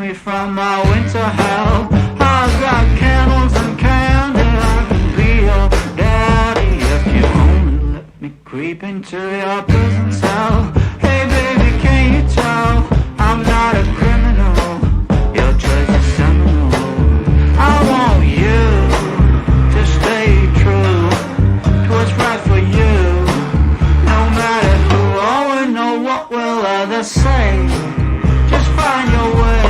me from my winter hell. I've got candles and candy, I can be your daddy if you only let me creep into your prison cell. Hey baby, can you tell I'm not a criminal? Your choice is seminal. I want you to stay true to what's right for you. No matter who or know what will others say, just find your way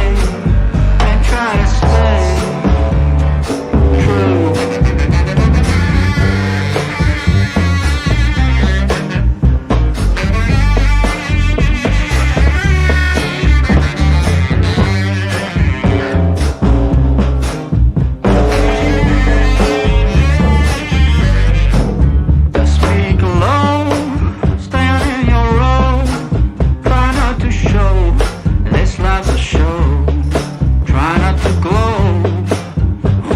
and try to stay true. Just speak low, stand in your row, try not to show this life's a show. Try not to glow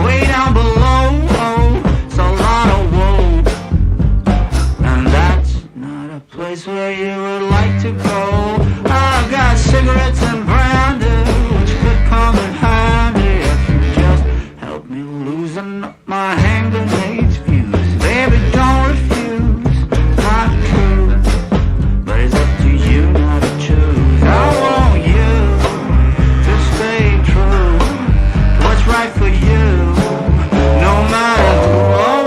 way down below. Oh, it's a lot of woe, and that's not a place where you would like to go. I've got cigarettes and brandy, which could come in handy if you just help me loosen up my hand grenades fuse. Baby, don't refuse, not true, but it's up to you now to choose. I want you to stay true to what's right for you. No matter who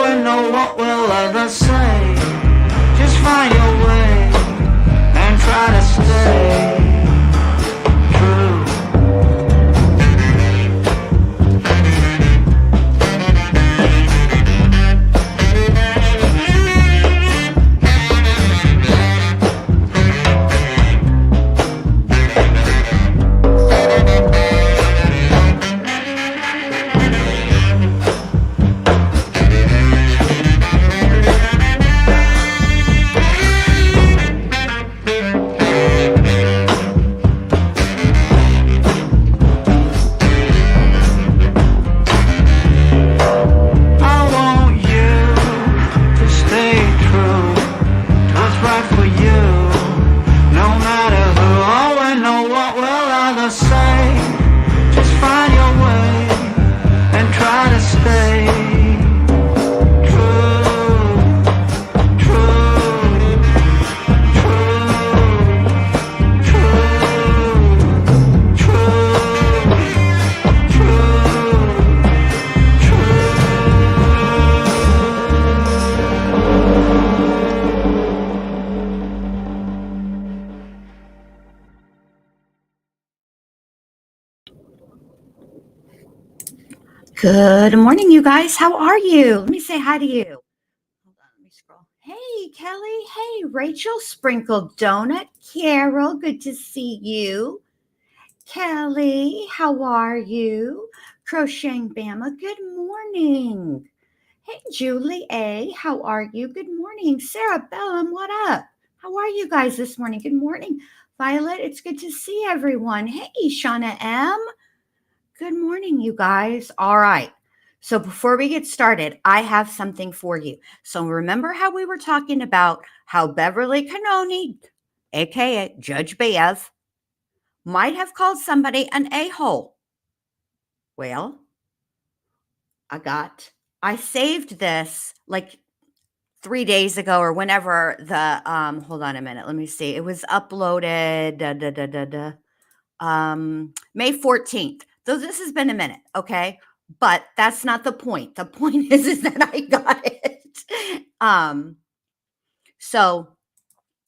or know what will others say, just find your way and try to stay true. I want you to stay true to what's right for you. No matter who or know what will others say, just find your way and try to stay true, true, true, true, true, true. Good morning, you guys. How are you? Let me say hi to you. Hold on, let me scroll. Hey, Kelly. Hey, Rachel. Sprinkled Donut. Carol, good to see you. Kelly, how are you? Crocheting Bama, good morning. Hey, Julie A., how are you? Good morning. Sarah Bellum, what up? How are you guys this morning? Good morning. Violet, it's good to see everyone. Hey, Shauna M., good morning, you guys. All right. So before we get started, I have something for you. So remember how we were talking about how Beverly Canoni, aka Judge Bev, might have called somebody an a-hole. Well, I saved this like 3 days ago or whenever the hold on a minute, let me see. It was uploaded May 14th. So this has been a minute, okay? But that's not the point. The point is that I got it. So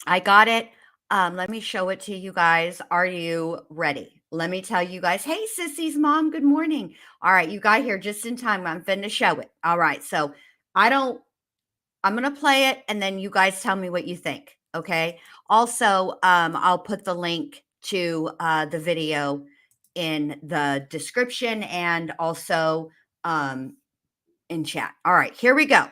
I got it. Let me show it to you guys. Are you ready? Let me tell you guys. Hey, Sissy's mom, good morning. All right, you got here just in time. I'm finna show it. All right, so I'm going to play it and then you guys tell me what you think, okay? Also, I'll put the link to the video in the description and also in chat. All right, here we go.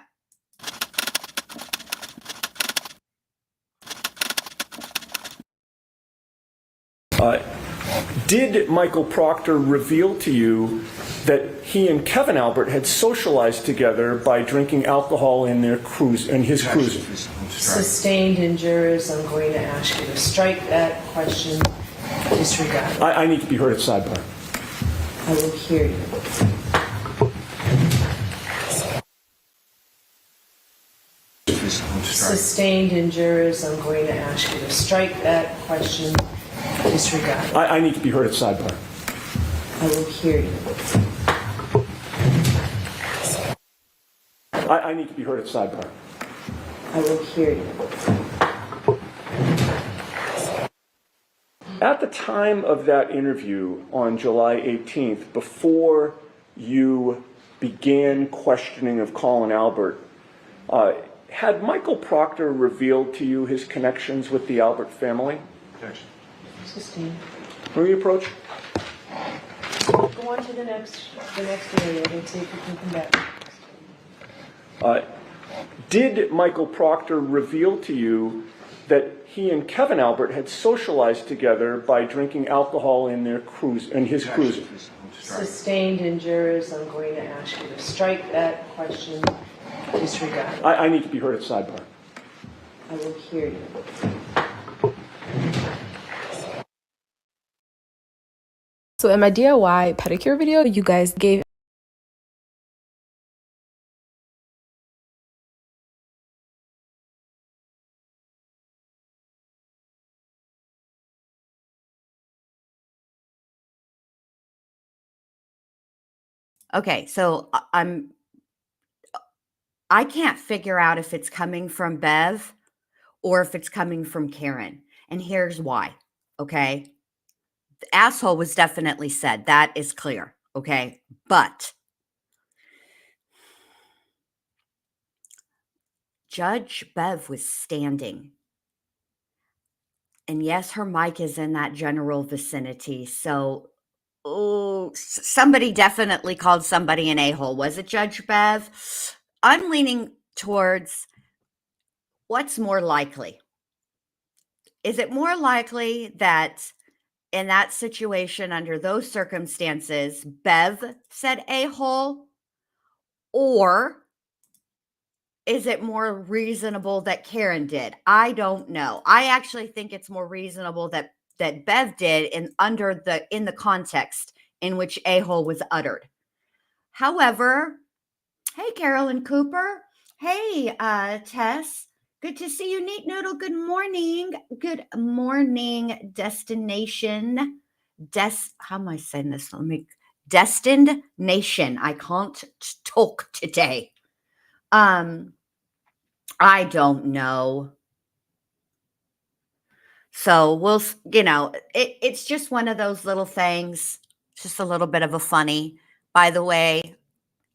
Did Michael Proctor reveal to you that he and Kevin Albert had socialized together by drinking alcohol in his cruising? Sustained injures. I'm going to ask you to strike that question. Disregard. I need to be heard at sidebar. I will hear you. Sustained injures, I'm going to ask you to strike that question, disregard it. I need to be heard at sidebar. I will hear you. I need to be heard at sidebar. I will hear you. At the time of that interview on July 18th, before you began questioning of Colin Albert, had Michael Proctor revealed to you his connections with the Albert family? Objection. Sustained. Will you approach? Go on to the next area and see if you can come back. Did Michael Proctor reveal to you that he and Kevin Albert had socialized together by drinking alcohol in his cruiser? Sustained injures, I'm going to ask you to strike that question, disregard it. I need to be heard at sidebar. I will hear you. So in my DIY pedicure video, you guys gave Okay, so I can't figure out if it's coming from Bev or if it's coming from Karen. And here's why. Okay. The asshole was definitely said. That is clear. Okay. But Judge Bev was standing. And yes, her mic is in that general vicinity. So, somebody definitely called somebody an a-hole. Was it Judge Bev? I'm leaning towards what's more likely. Is it more likely that in that situation, under those circumstances, Bev said a-hole? Or is it more reasonable that Karen did? I don't know. I actually think it's more reasonable that Bev did in the context in which a-hole was uttered. However, hey, Carolyn Cooper. Hey, Tess. Good to see you, Neat Noodle. Good morning. Good morning, destination. How am I saying this? Destined Nation. I can't talk today. I don't know. So we'll, it's just one of those little things. Just a little bit of a funny. By the way,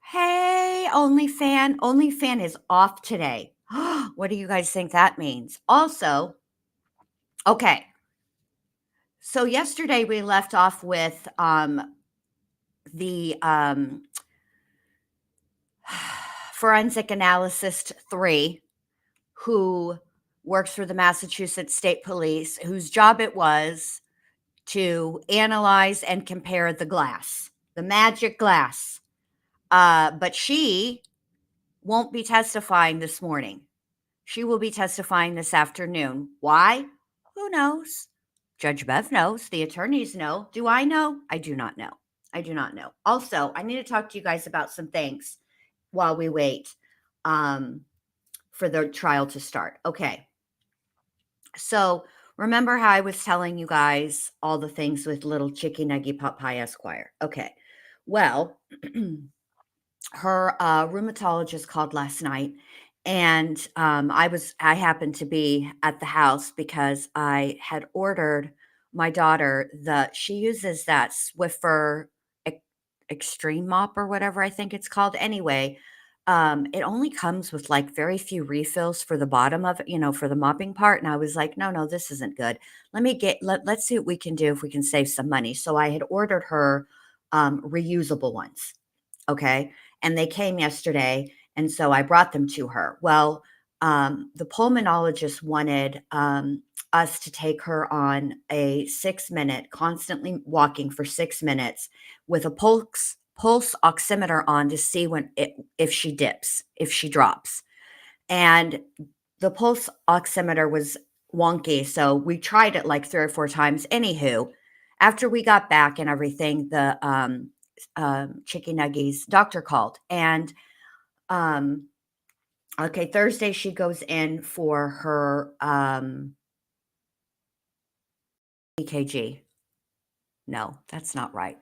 hey, OnlyFan is off today. What do you guys think that means? Also, okay. So yesterday we left off with the forensic analyst 3, who works for the Massachusetts State Police, whose job it was to analyze and compare the glass, the magic glass. But she won't be testifying this morning. She will be testifying this afternoon. Why? Who knows? Judge Bev knows. The attorneys know. Do I know? I do not know. I do not know. Also, I need to talk to you guys about some things while we wait for the trial to start. Okay. So remember how I was telling you guys all the things with little Chicky Nuggy Pot Pie Esquire? Okay. Well, her rheumatologist called last night, and I happened to be at the house because I had ordered my daughter she uses that Swiffer Extreme Mop or whatever I think it's called. Anyway, it only comes with like very few refills for the bottom of it, for the mopping part. And I was like, no, this isn't good. Let's see what we can do if we can save some money. So I had ordered her reusable ones. Okay. And they came yesterday. And so I brought them to her. Well, the pulmonologist wanted us to take her on a 6-minute, constantly walking for 6 minutes with a pulse oximeter on to see if she dips, if she drops. And the pulse oximeter was wonky. So we tried it like 3 or 4 times. Anywho, after we got back and everything, the chicken nuggies. Doctor called, and okay, Thursday she goes in for her EKG. No, that's not right.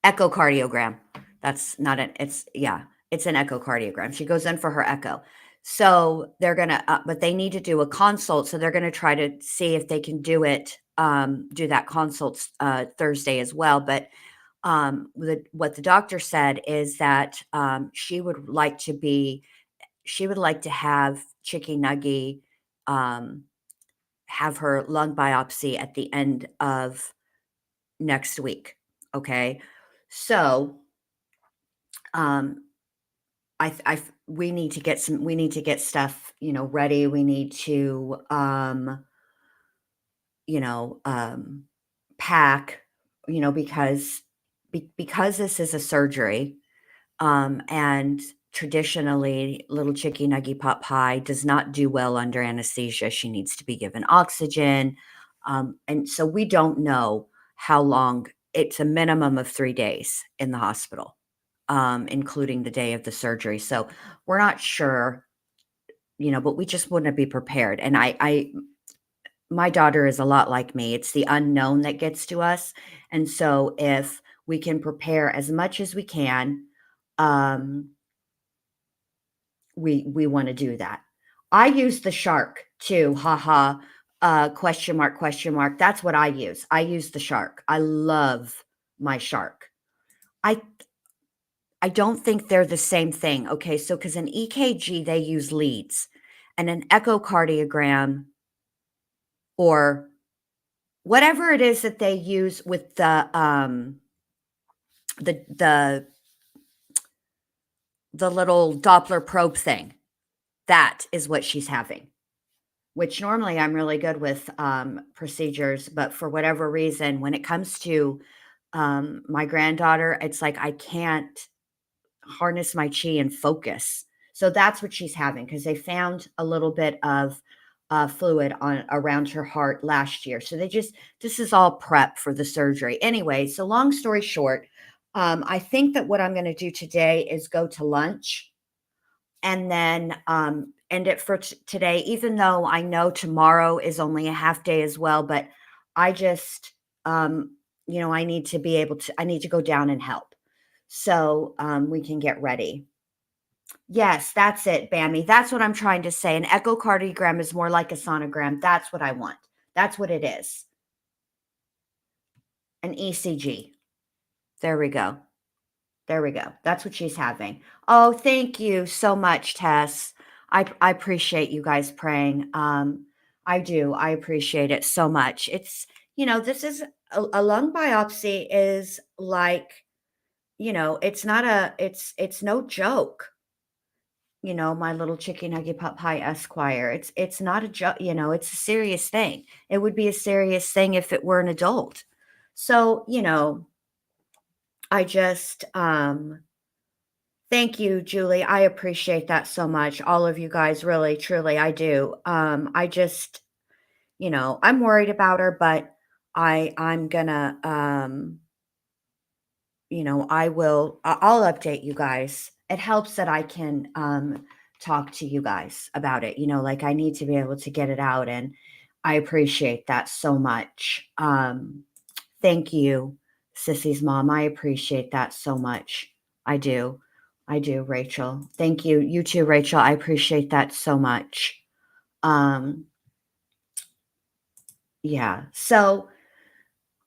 Echocardiogram. That's not an, it's an echocardiogram. She goes in for her echo. So they're going to, but they need to do a consult. So they're going to try to see if they can do it, do that consult Thursday as well. But what the doctor said is that she would like to have Chicky Nuggy have her lung biopsy at the end of next week. Okay. So, we need to get stuff, ready. We need to, pack, because this is a surgery, and traditionally little Chicky Nuggy Pot Pie does not do well under anesthesia. She needs to be given oxygen. And so we don't know how long. It's a minimum of 3 days in the hospital, including the day of the surgery. So we're not sure, but we just want to be prepared. And my daughter is a lot like me. It's the unknown that gets to us. And so if we can prepare as much as we can, we want to do that. I use the shark too. Haha. Question mark, question mark. That's what I use. I use the shark. I love my shark. I don't think they're the same thing. Okay. So, cause an EKG, they use leads, and an echocardiogram, or whatever it is that they use with the little Doppler probe thing, that is what she's having, which normally I'm really good with procedures. But for whatever reason, when it comes to my granddaughter, it's like I can't harness my chi and focus. So that's what she's having, because they found a little bit of fluid around her heart last year. So this is all prep for the surgery. Anyway, so long story short, I think that what I'm going to do today is go to lunch and then end it for today, even though I know tomorrow is only a half day as well. But I just, I need to go down and help. So we can get ready. Yes, that's it, Bammy. That's what I'm trying to say. An echocardiogram is more like a sonogram. That's what I want. That's what it is. An ECG. There we go. There we go. That's what she's having. Oh, thank you so much, Tess. I appreciate you guys praying. I do. I appreciate it so much. It's, this is a lung biopsy is like, it's not it's no joke. My little Chicky Nuggy Pot Pie Esquire. It's not a joke, it's a serious thing. It would be a serious thing if it were an adult. So, I just, thank you, Julie. I appreciate that so much. All of you guys, really, truly, I do. I just, I'm worried about her, but I'm gonna, I'll update you guys. It helps that I can talk to you guys about it. Like I need to be able to get it out, and I appreciate that so much. Thank you, Sissy's mom. I appreciate that so much. I do, Rachel. Thank you. You too, Rachel. I appreciate that so much. Yeah. So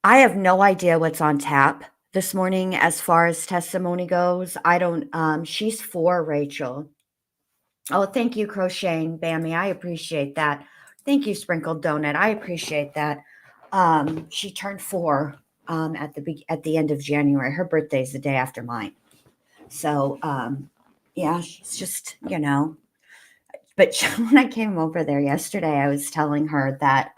I have no idea what's on tap this morning as far as testimony goes. I don't, she's 4, Rachel. Oh, thank you, Crocheting Bammy. I appreciate that. Thank you, Sprinkled Donut. I appreciate that. She turned 4 at the end of January. Her birthday's the day after mine. So, yeah, she's just, but when I came over there yesterday, I was telling her that,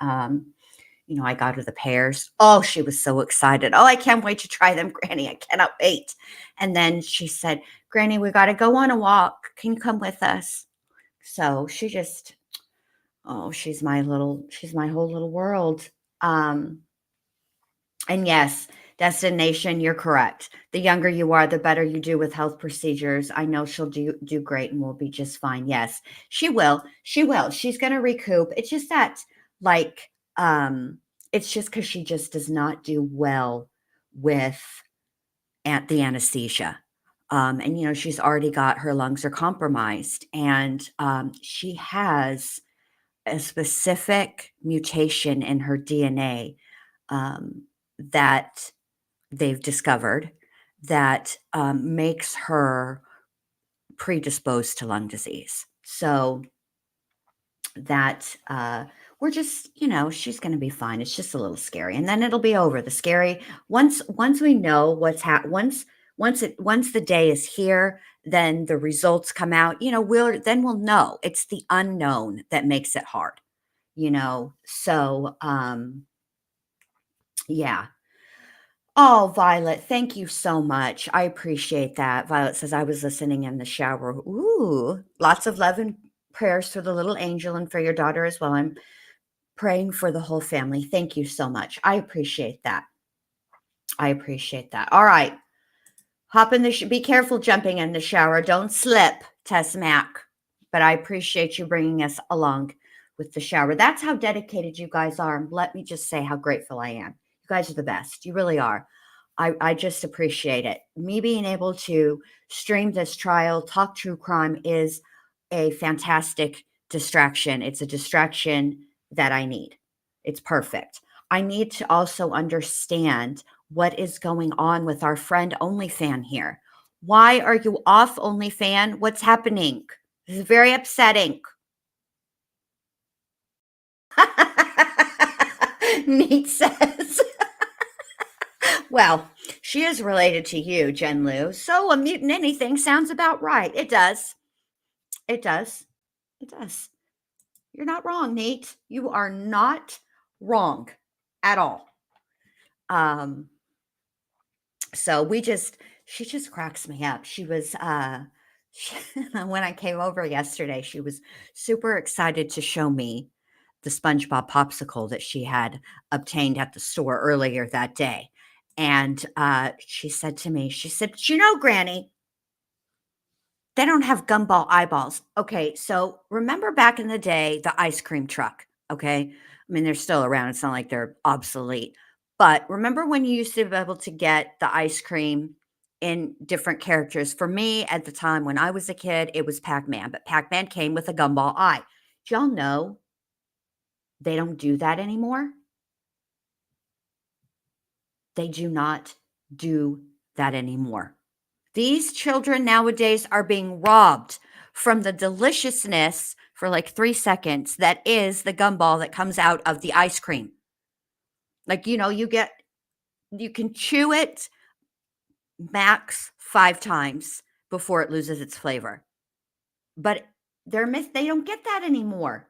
I got her the pears. Oh, she was so excited. Oh, I can't wait to try them, Granny. I cannot wait. And then she said, Granny, we got to go on a walk. Can you come with us? So she just, she's my whole little world. And yes, Destination, you're correct. The younger you are, the better you do with health procedures. I know she'll do great and will be just fine. Yes, she will. She will. She's going to recoup. It's just that, like, it's just because she just does not do well with the anesthesia. And, she's already got her lungs are compromised, and she has a specific mutation in her DNA that they've discovered that makes her predisposed to lung disease. So that we're just, she's going to be fine. It's just a little scary, and then it'll be over. The scary once we know what's once the day is here, then the results come out. We'll know. It's the unknown that makes it hard. So yeah. Oh, Violet, thank you so much. I appreciate that. Violet says, I was listening in the shower. Ooh, lots of love and prayers for the little angel and for your daughter as well. I'm praying for the whole family. Thank you so much. I appreciate that. I appreciate that. All right. Hop in be careful jumping in the shower. Don't slip, Tess Mac. But I appreciate you bringing us along with the shower. That's how dedicated you guys are. And let me just say how grateful I am. You guys are the best. You really are. I just appreciate it. Me being able to stream this trial, talk true crime, is a fantastic distraction. It's a distraction that I need. It's perfect. I need to also understand what is going on with our friend OnlyFan here. Why are you off, OnlyFan? What's happening? This is very upsetting. Neat says. Well, she is related to you, Jen Lu. So a mutant anything sounds about right. It does. It does. It does. You're not wrong, Nate. You are not wrong at all. So she just cracks me up. She was, when I came over yesterday, she was super excited to show me the SpongeBob popsicle that she had obtained at the store earlier that day. And she said to me, Granny, they don't have gumball eyeballs. Okay, so remember back in the day, the ice cream truck, okay? I mean, they're still around. It's not like they're obsolete. But remember when you used to be able to get the ice cream in different characters? For me, at the time when I was a kid, it was Pac-Man. But Pac-Man came with a gumball eye. Do y'all know they don't do that anymore? They do not do that anymore. These children nowadays are being robbed from the deliciousness for like 3 seconds that is the gumball that comes out of the ice cream. Like, you can chew it max 5 times before it loses its flavor. But they don't get that anymore.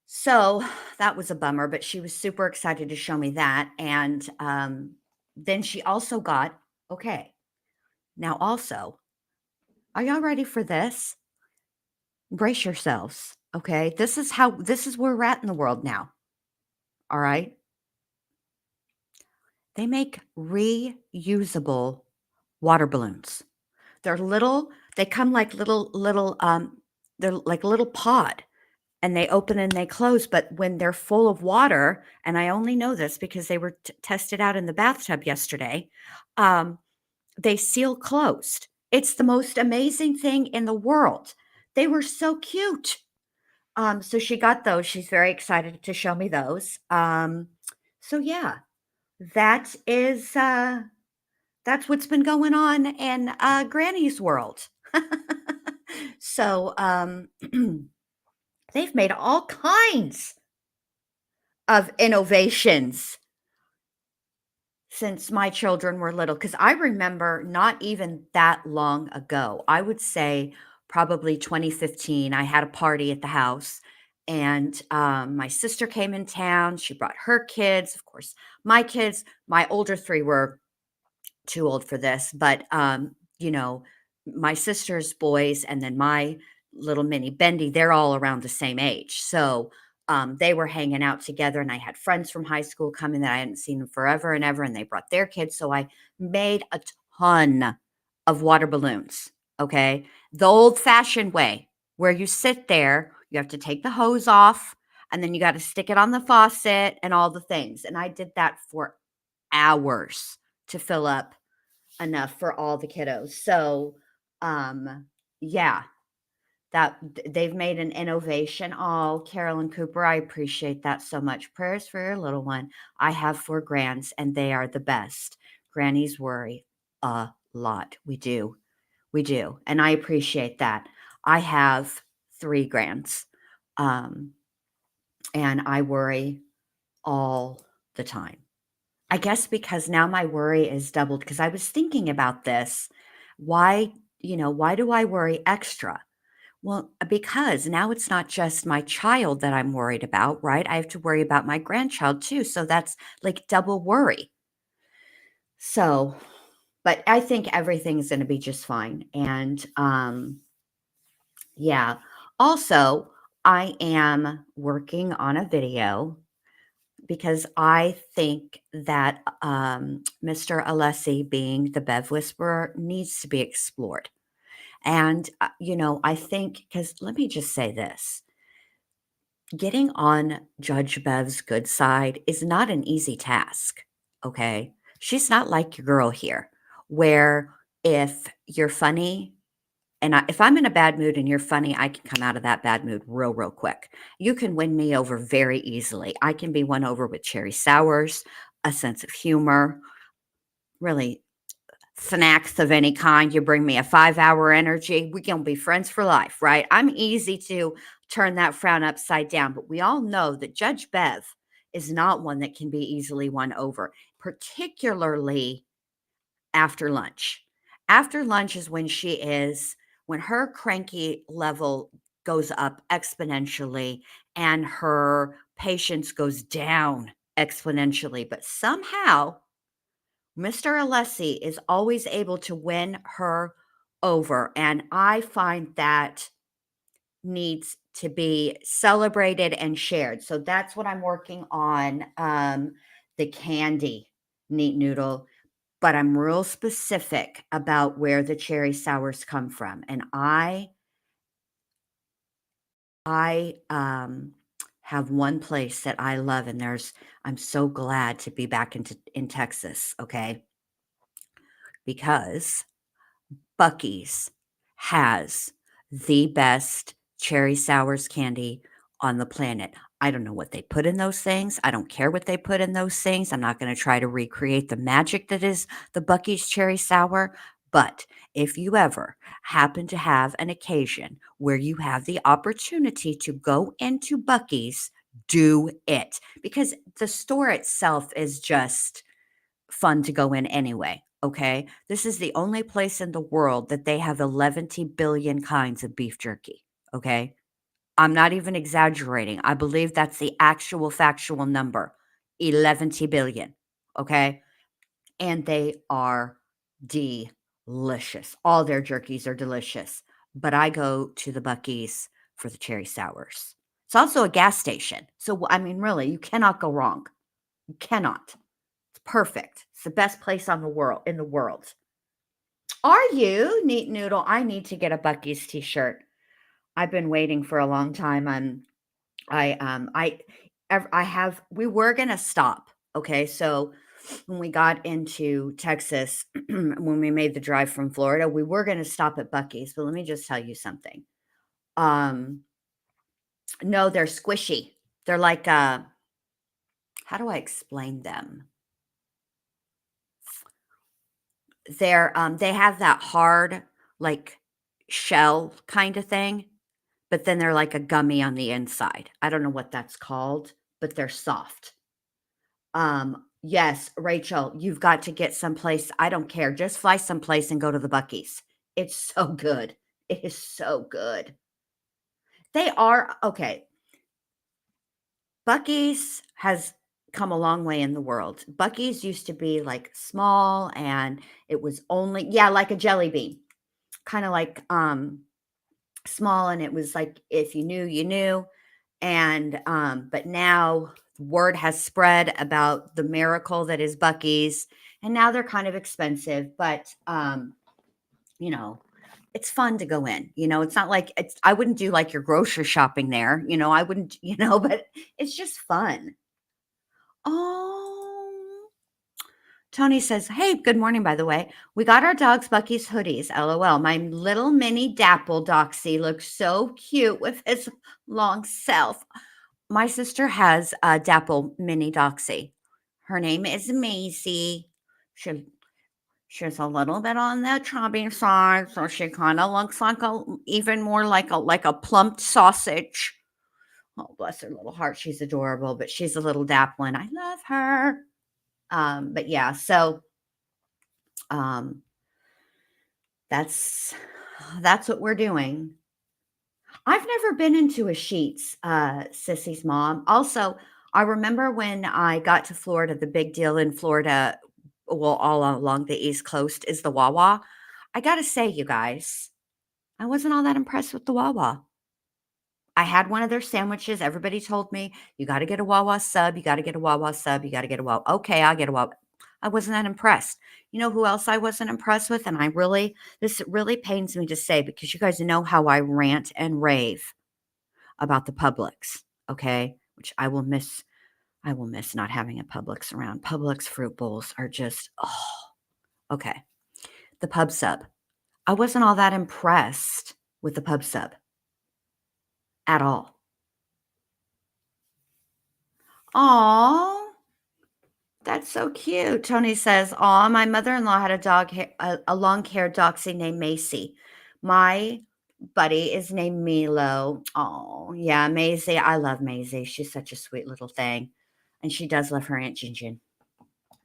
So that was a bummer, but she was super excited to show me that. And then she also got, okay, now also, are y'all ready for this? Brace yourselves, okay? This is where we're at in the world now, all right? They make reusable water balloons. They come like they're like a little pod. And they open and they close, but when they're full of water, and I only know this because they were tested out in the bathtub yesterday, they seal closed. It's the most amazing thing in the world. They were so cute. So she got those. She's very excited to show me those. So yeah, that's what's been going on in Granny's world. So they've made all kinds of innovations since my children were little. Because I remember not even that long ago, I would say probably 2015, I had a party at the house. And my sister came in town. She brought her kids. Of course, my kids, my older 3 were too old for this. But, my sister's boys and then my little mini Bendy, they're all around the same age. So, they were hanging out together, and I had friends from high school coming that I hadn't seen in forever and ever, and they brought their kids. So I made a ton of water balloons. Okay. The old fashioned way, where you sit there, you have to take the hose off, and then you got to stick it on the faucet and all the things. And I did that for hours to fill up enough for all the kiddos. So, yeah, they've made an innovation. Oh, Carolyn Cooper, I appreciate that so much. Prayers for your little one. I have 4 grands, and they are the best. Grannies worry a lot. We do. We do. And I appreciate that. I have 3 grands. And I worry all the time. I guess because now my worry is doubled, because I was thinking about this. Why do I worry extra? Well, because now it's not just my child that I'm worried about, right? I have to worry about my grandchild too. So that's like double worry. So, but I think everything's going to be just fine. And yeah. Also, I am working on a video because I think that Mr. Alessi being the Bev Whisperer needs to be explored. And, I think, because let me just say this, getting on Judge Bev's good side is not an easy task. Okay. She's not like your girl here, where if you're funny, if I'm in a bad mood and you're funny, I can come out of that bad mood real, real quick. You can win me over very easily. I can be won over with cherry sours, a sense of humor, really snacks of any kind. You bring me a 5-hour energy, we can be friends for life, right? I'm easy to turn that frown upside down, but we all know that Judge Bev is not one that can be easily won over, particularly after lunch. After lunch is when her cranky level goes up exponentially and her patience goes down exponentially. But somehow, Mr. Alessi is always able to win her over. And I find that needs to be celebrated and shared. So that's what I'm working on. The candy neat noodle, but I'm real specific about where the cherry sours come from. And I have one place that I love, and I'm so glad to be back in Texas, okay? Because Buc-ee's has the best cherry sours candy on the planet. I don't know what they put in those things. I don't care what they put in those things. I'm not going to try to recreate the magic that is the Buc-ee's cherry sour. But if you ever happen to have an occasion where you have the opportunity to go into Buc-ee's, do it, because the store itself is just fun to go in anyway. Okay. This is the only place in the world that they have 11 billion kinds of beef jerky. Okay. I'm not even exaggerating. I believe that's the actual factual number, 11 billion. Okay. And they are delicious. All their jerkies are delicious. But I go to the Buc-ee's for the cherry sours. It's also a gas station. So, I mean, really, you cannot go wrong. You cannot. It's perfect. It's the best place in the world. Are you, Neat Noodle? I need to get a Buc-ee's t-shirt. I've been waiting for a long time. We were going to stop. Okay. So when we got into Texas, when we made the drive from Florida, we were going to stop at Buc-ee's, but let me just tell you something. No, they're squishy. They're like, how do I explain them? They have that hard, like, shell kind of thing, but then they're like a gummy on the inside. I don't know what that's called, but they're soft. Yes, Rachel, you've got to get someplace. I don't care. Just fly someplace and go to the Buc-ee's. It's so good. It is so good. They are okay. Buc-ee's has come a long way in the world. Buc-ee's used to be like small, and it was only, like a jelly bean, kind of like small, and it was like if you knew, you knew. And but now word has spread about the miracle that is Buc-ee's, and now they're kind of expensive, but you know, it's fun to go in. It's not like I wouldn't do like your grocery shopping there. I wouldn't, but it's just fun. Oh, Tony says, "Hey, good morning, by the way. We got our dog's Buc-ee's hoodies. LOL. My little mini dapple Doxy looks so cute with his long self." My sister has a dapple mini Doxy. Her name is Maisie. She's a little bit on the chubby side, so she kind of looks like even more like a plumped sausage. Oh, bless her little heart. She's adorable, but she's a little dappling. I love her. But yeah, so um, that's what we're doing. I've never been into a Sheetz, Sissy's mom. Also, I remember when I got to Florida, the big deal in Florida, well, all along the East Coast is the Wawa. I got to say, you guys, I wasn't all that impressed with the Wawa. I had one of their sandwiches. Everybody told me, you got to get a Wawa sub. You got to get a Wawa sub. You got to get a Wawa. Okay, I'll get a Wawa. I wasn't that impressed. You know who else I wasn't impressed with? And this really pains me to say because you guys know how I rant and rave about the Publix, okay? Which I will miss not having a Publix around. Publix fruit bowls are just, okay. The Pub Sub. I wasn't all that impressed with the Pub Sub at all. Aw, that's so cute. Tony says, "Aw, my mother-in-law had a long-haired Doxy named Macy. My buddy is named Milo." Oh, yeah, Maisie. I love Maisie. She's such a sweet little thing. And she does love her Aunt Jinjin.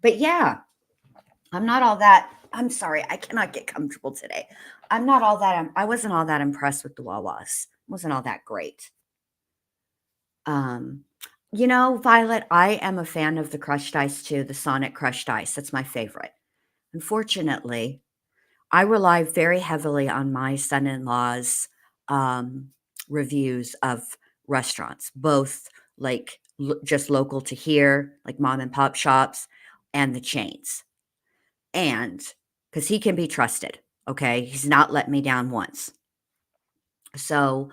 But yeah, I'm sorry, I cannot get comfortable today. I wasn't all that impressed with the Wawas. Wasn't all that great. Violet, I am a fan of the crushed ice too, the Sonic crushed ice. That's my favorite. Unfortunately, I rely very heavily on my son-in-law's reviews of restaurants, both like just local to here, like mom and pop shops, and the chains. And because he can be trusted, okay? He's not let me down once. So,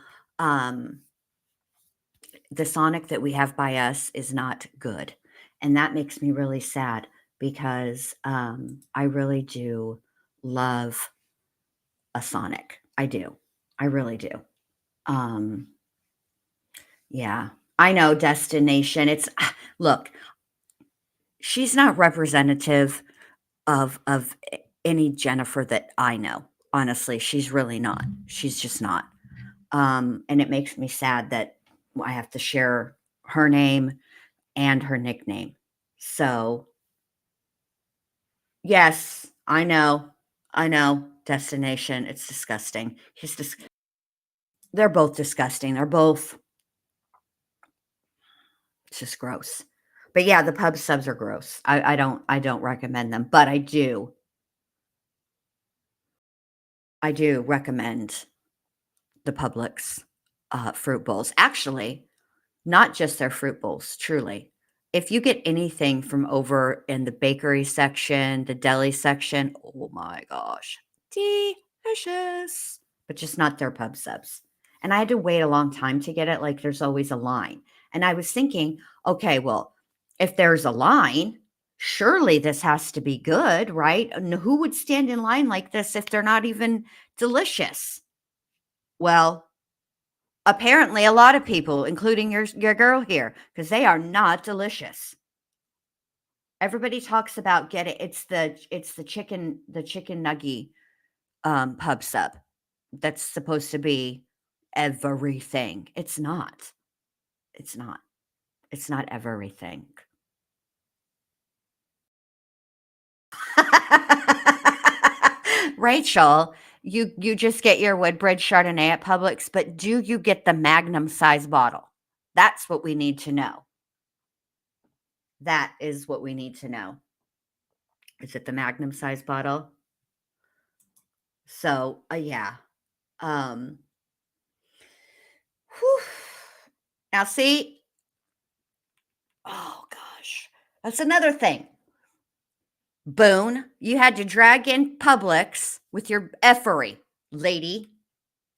the Sonic that we have by us is not good. And that makes me really sad because I really do love a Sonic. I do. I really do. Yeah, I know Destination. Look, she's not representative of any Jennifer that I know. Honestly, she's really not. She's just not. And it makes me sad that I have to share her name and her nickname. So, yes, I know. Destination. It's disgusting. They're both disgusting. It's just gross. But yeah, the pub subs are gross. I don't recommend them, but I do recommend the Publix fruit bowls. Actually, not just their fruit bowls, truly. If you get anything from over in the bakery section, the deli section, oh my gosh, delicious. But just not their pub subs. And I had to wait a long time to get it. Like there's always a line. And I was thinking, okay, well, if there's a line, surely this has to be good, right? And who would stand in line like this if they're not even delicious? Well, apparently a lot of people, including your girl here, because they are not delicious. Everybody talks about it's the chicken nugget pub sub that's supposed to be everything. It's not. It's not. It's not everything. Rachel, you just get your Woodbridge Chardonnay at Publix, but do you get the Magnum size bottle? That's what we need to know. That is what we need to know. Is it the Magnum size bottle? So, yeah. Whew. Now, see? Oh, gosh. That's another thing. Boone, you had to drag in Publix with your effery, lady.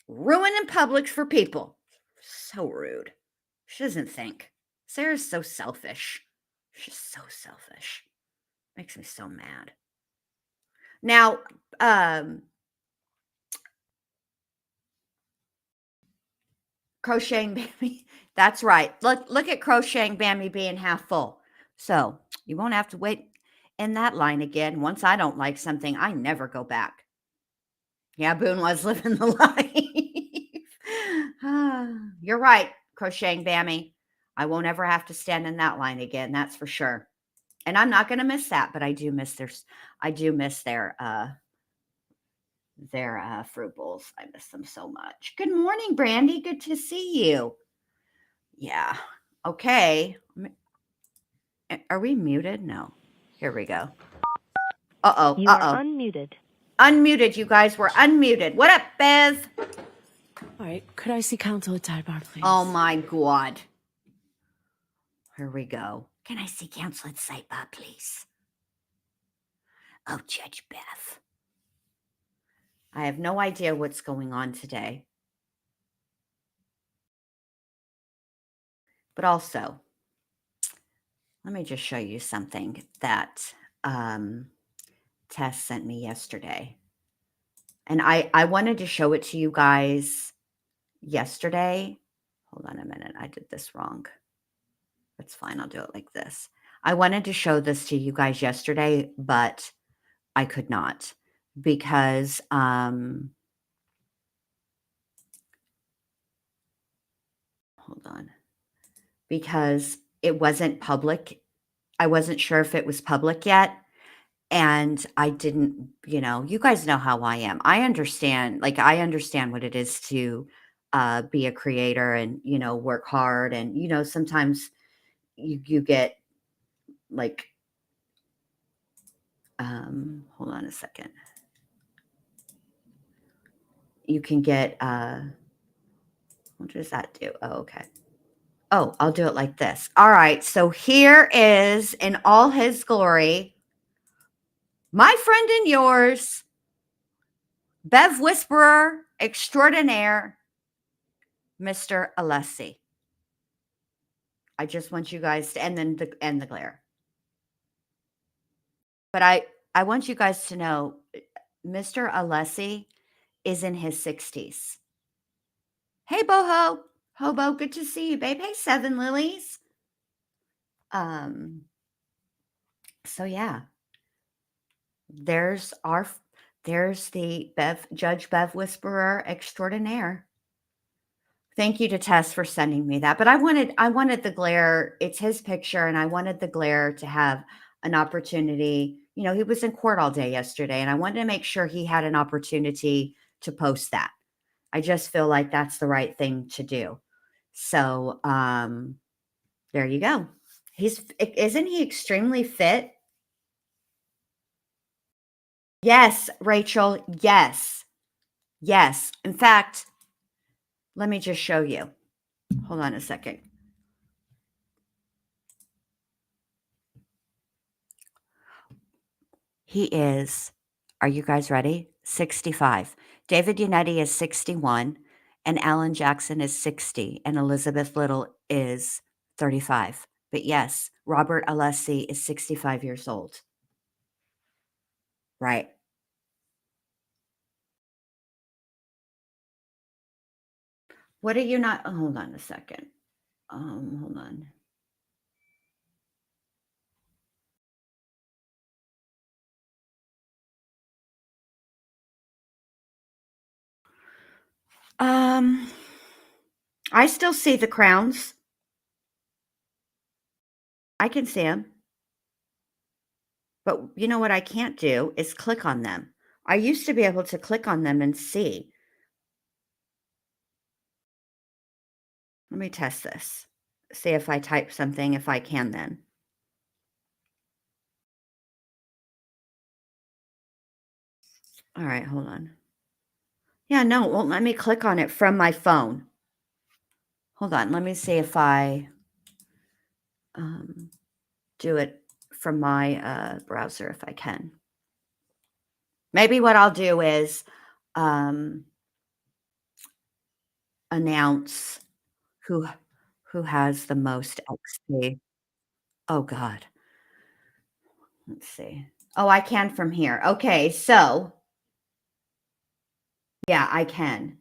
Ruining Publix for people. So rude. She doesn't think. Sarah's so selfish. She's so selfish. Makes me so mad. Now, Crocheting Bambi. That's right. Look at Crocheting Bambi being half full. So you won't have to wait in that line again. Once I don't like something, I never go back. Yeah, Boone was living the life. You're right, Crocheting Bambi. I won't ever have to stand in that line again. That's for sure. And I'm not going to miss that, but I do miss their fruit bowls. I miss them so much. Good morning, Brandy. Good to see you. Yeah. Okay. Are we muted? No. Here we go. Uh-oh. You are unmuted. Unmuted, you guys. We're unmuted. What up, Bev? All right. Could I see counsel at sidebar, please? Oh, my God. Here we go. Can I see counsel at sidebar, please? Oh, Judge Bev. I have no idea what's going on today. But also, let me just show you something that Tess sent me yesterday. And I wanted to show it to you guys yesterday. Hold on a minute. I did this wrong. That's fine. I'll do it like this. I wanted to show this to you guys yesterday, but I could not because hold on. Because it wasn't public. I wasn't sure if it was public yet. And I didn't, you guys know how I am. I understand what it is to be a creator and, work hard. And, sometimes you get like, hold on a second. You can get, what does that do? Oh, okay. Oh, I'll do it like this. All right. So here is in all his glory, my friend and yours, Bev Whisperer Extraordinaire, Mr. Alessi. I just want you guys to, and then the glare. But I want you guys to know Mr. Alessi is in his 60s. Hey, Boho. Hobo, good to see you, babe. Hey, Seven Lilies. So yeah. There's the Judge Bev Whisperer Extraordinaire. Thank you to Tess for sending me that. But I wanted the glare. It's his picture, and I wanted the glare to have an opportunity. He was in court all day yesterday, and I wanted to make sure he had an opportunity to post that. I just feel like that's the right thing to do. So there you go. Isn't he extremely fit? Yes, Rachel. Yes. Yes. In fact, let me just show you. Hold on a second. He is, are you guys ready? 65. David Yannetti is 61, and Alan Jackson is 60, and Elizabeth Little is 35. But yes, Robert Alessi is 65 years old. Right. What are you not? Oh, hold on a second. Hold on. I still see the crowns. I can see them. But you know what I can't do is click on them. I used to be able to click on them and see. Let me test this. See if I type something, if I can then. All right, hold on. Yeah, no, it won't let me click on it from my phone. Hold on. Let me see if I do it from my browser if I can. Maybe what I'll do is announce who has the most XP. Oh God. Let's see. Oh, I can from here. Okay, so yeah, I can.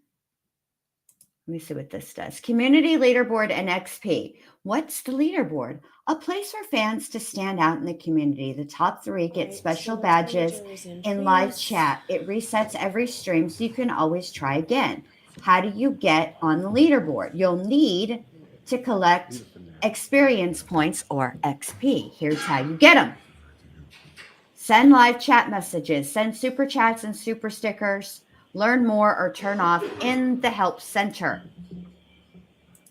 Let me see what this does. Community leaderboard and XP. What's the leaderboard? A place for fans to stand out in the community. The top 3 get special badges in live chat. It resets every stream, so you can always try again. How do you get on the leaderboard? You'll need to collect experience points or XP. Here's how you get them. Send live chat messages. Send super chats and super stickers. Learn more or turn off in the help center.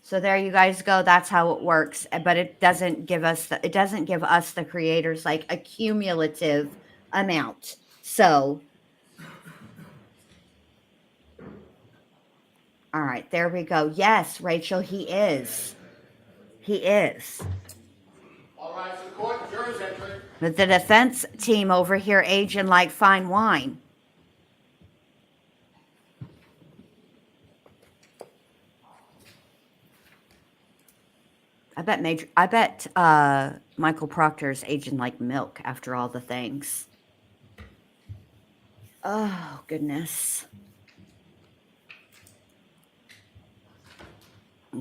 So there you guys go. That's how it works. But it doesn't give us the creators like a cumulative amount. So all right, there we go. Yes, Rachel, he is. He is. All right, so court, jurors entering. But the defense team over here aging like fine wine. I bet Michael Proctor's aging like milk after all the things. Oh, goodness.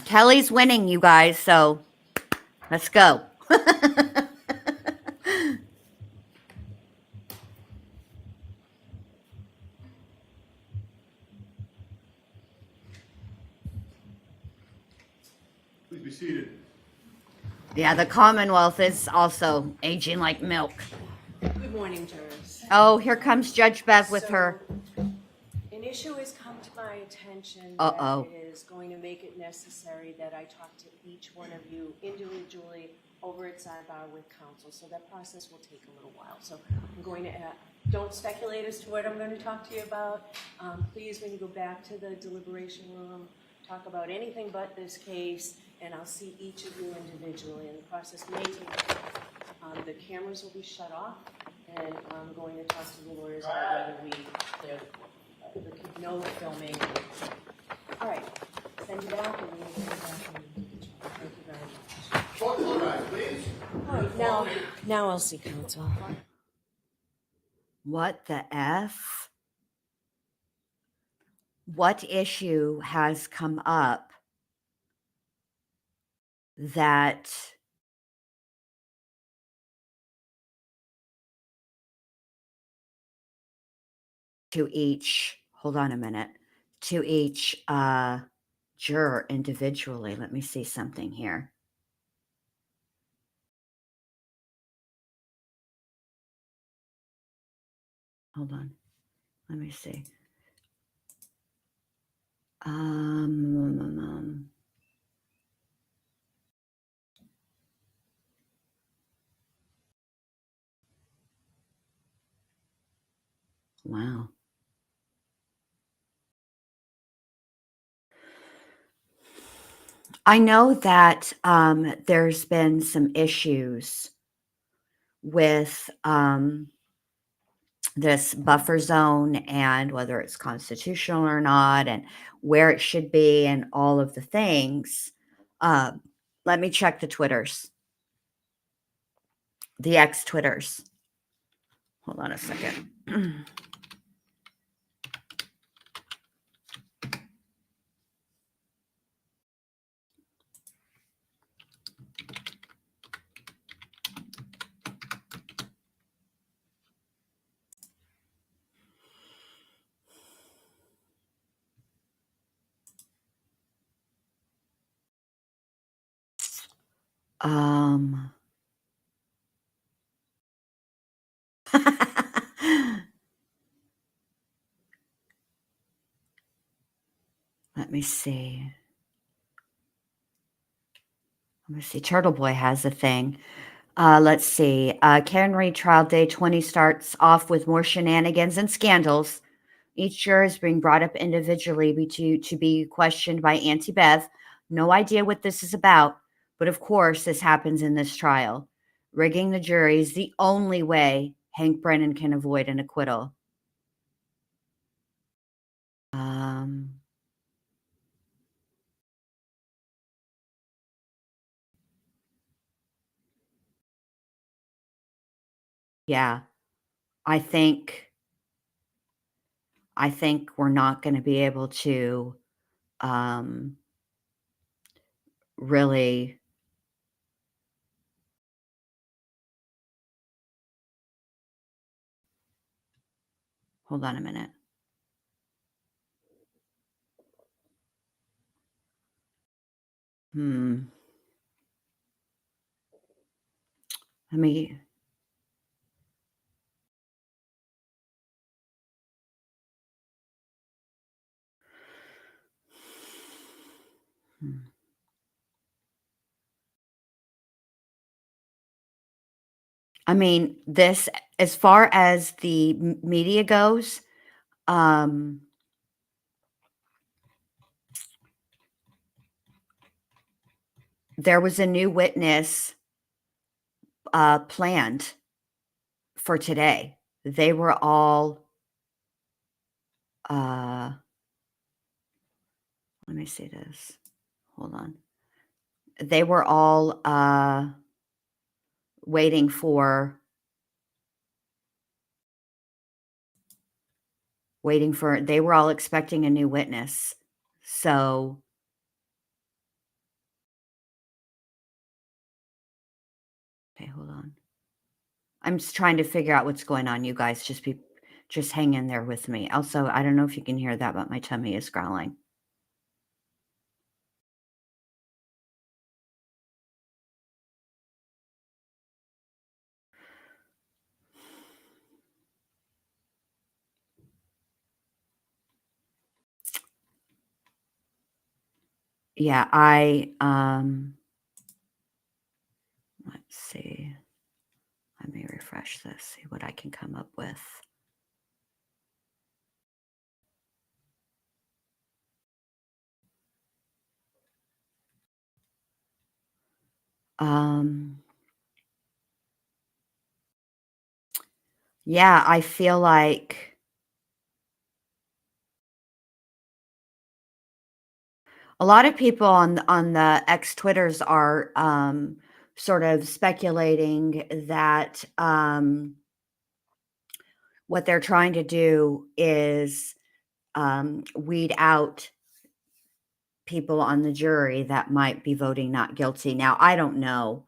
Kelly's winning, you guys, so let's go. Please be seated. Yeah, the Commonwealth is also aging like milk. Good morning, jurors. Oh, here comes Judge Bev with her. An issue has come to my attention Uh-oh. that is going to make it necessary that I talk to each one of you individually over at sidebar with counsel. So that process will take a little while. So I'm going to don't speculate as to what I'm going to talk to you about. Please, when you go back to the deliberation room, talk about anything but this case, and I'll see each of you individually, and the process may take time. The cameras will be shut off, and I'm going to talk to the lawyers about whether we clear the court. No filming. All right, send it out, and we'll get it back. Thank you very much. Court will rise, please. All right, now I'll see counsel. What the F? What issue has come up that to each, hold on a minute, to each juror individually? Let me see something here. Hold on. Let me see. Wow. I know that there's been some issues with this buffer zone and whether it's constitutional or not and where it should be and all of the things. Let me check the Twitters, the X Twitters. Hold on a second. Let me see. Let me see. Turtle Boy has a thing. Let's see. Karen Reed trial day 20 starts off with more shenanigans and scandals. Each juror is being brought up individually to be questioned by Auntie Bev. No idea what this is about, but of course, this happens in this trial. Rigging the jury is the only way Hank Brennan can avoid an acquittal. Yeah, I think we're not going to be able to really. Hold on a minute. Let me. I mean, this, as far as the media goes, there was a new witness planned for today. They were all, let me see this. Hold on. They were all waiting for, they were all expecting a new witness. So, okay, hold on. I'm just trying to figure out what's going on, you guys. Just hang in there with me. Also, I don't know if you can hear that, but my tummy is growling. Yeah, let's see. Let me refresh this, see what I can come up with. Yeah, I feel like a lot of people on the X Twitters are sort of speculating that what they're trying to do is weed out people on the jury that might be voting not guilty. Now, I don't know.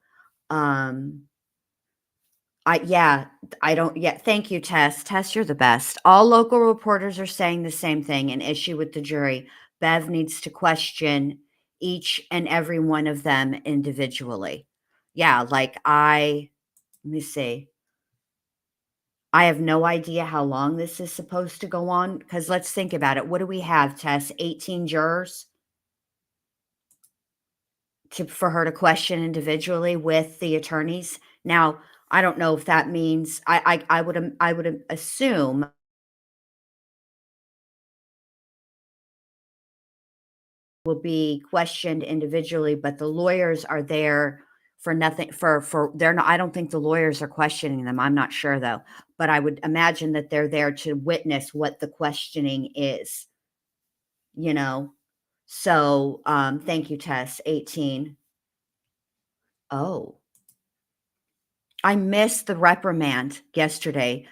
Thank you, Tess. Tess, you're the best. All local reporters are saying the same thing, an issue with the jury. Bev needs to question each and every one of them individually. Yeah, let me see. I have no idea how long this is supposed to go on, because let's think about it. What do we have, Tess? 18 jurors for her to question individually with the attorneys. Now, I don't know if that means I would assume will be questioned individually, but the lawyers are there for nothing for they're not. I don't think the lawyers are questioning them. I'm not sure though, but I would imagine that they're there to witness what the questioning is, you know. So thank you, Tess. 18. Oh, I missed the reprimand yesterday.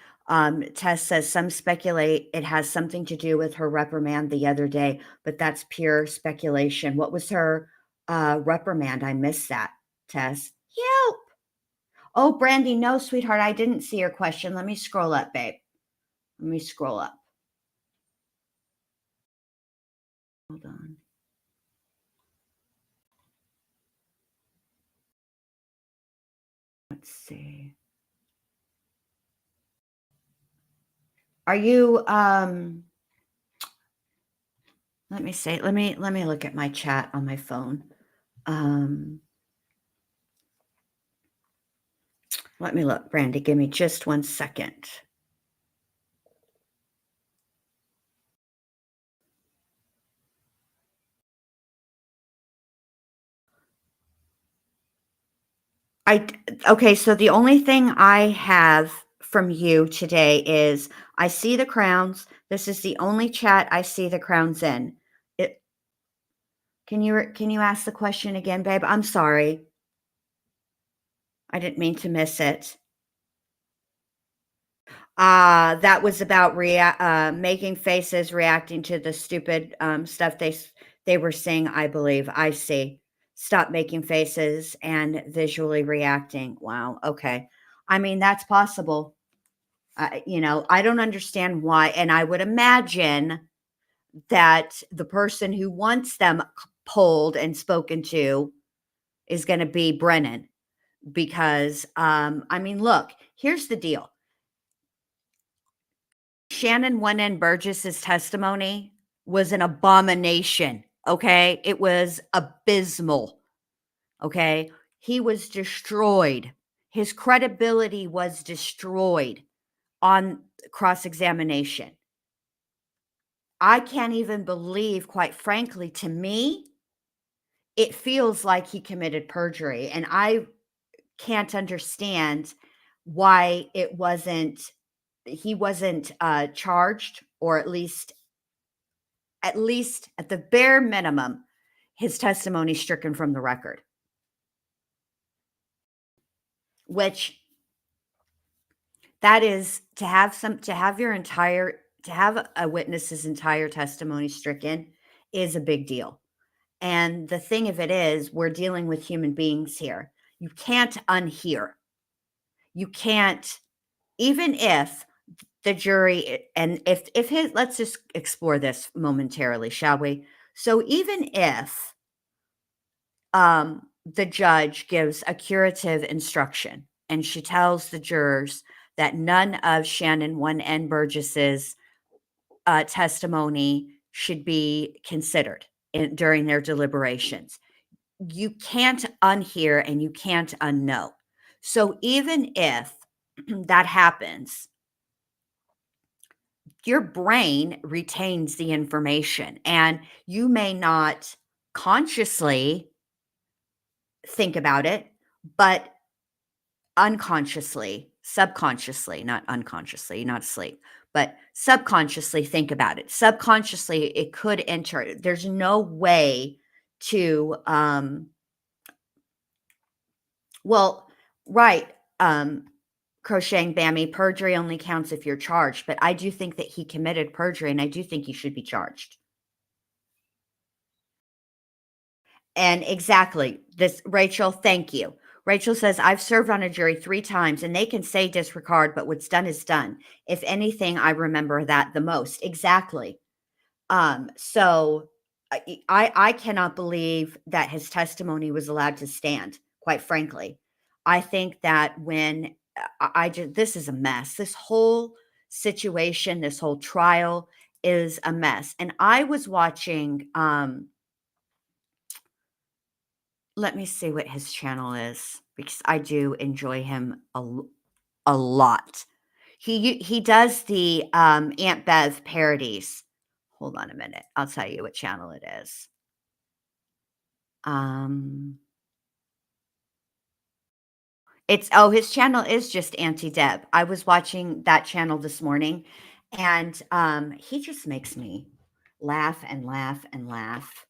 Tess says some speculate it has something to do with her reprimand the other day, but that's pure speculation. What was her reprimand? I missed that, Tess. Help. Oh, Brandy, no, sweetheart, I didn't see your question. Let me scroll up, babe. Let me scroll up. Hold on. Let's see. Are you let me say, let me look at my chat on my phone. Let me look, Brandy, give me just 1 second. Okay, so the only thing I have from you today is I see the crowns. This is the only chat I see the crowns in. It, can you ask the question again, babe? I'm sorry. I didn't mean to miss it. That was about making faces, reacting to the stupid stuff they were saying, I believe. I see. Stop making faces and visually reacting. Wow. Okay. I mean, that's possible. I don't understand why. And I would imagine that the person who wants them polled and spoken to is going to be Brennan because, I mean, look, here's the deal. Shannon One N Burgess's testimony was an abomination. Okay. It was abysmal. Okay. He was destroyed. His credibility was destroyed on cross examination. I can't even believe, quite frankly, to me, it feels like he committed perjury. And I can't understand why he wasn't charged, or at least at the bare minimum, his testimony stricken from the record, which that is to have a witness's entire testimony stricken is a big deal. And the thing of it is, we're dealing with human beings here. You can't unhear. You can't, even if the jury, and if his, let's just explore this momentarily, shall we? So even if the judge gives a curative instruction and she tells the jurors that none of Shannon One N Burgess's testimony should be considered during their deliberations, you can't unhear and you can't unknow. So even if that happens, your brain retains the information, and you may not consciously think about it, but unconsciously, subconsciously, not unconsciously, not asleep, but subconsciously think about it. Subconsciously, it could enter. There's no way to, well, right. Crocheting Bammy, perjury only counts if you're charged, but I do think that he committed perjury, and I do think he should be charged. And exactly this, Rachel, thank you. Rachel says, I've served on a jury 3 times and they can say disregard, but what's done is done. If anything, I remember that the most. Exactly. So I cannot believe that his testimony was allowed to stand, quite frankly. I think that when this is a mess. This whole situation, this whole trial is a mess. And I was watching, let me see what his channel is, because I do enjoy him a lot. He does the Aunt Bev parodies. Hold on a minute. I'll tell you what channel it is. His channel is just Auntie Deb. I was watching that channel this morning, and he just makes me laugh and laugh and laugh.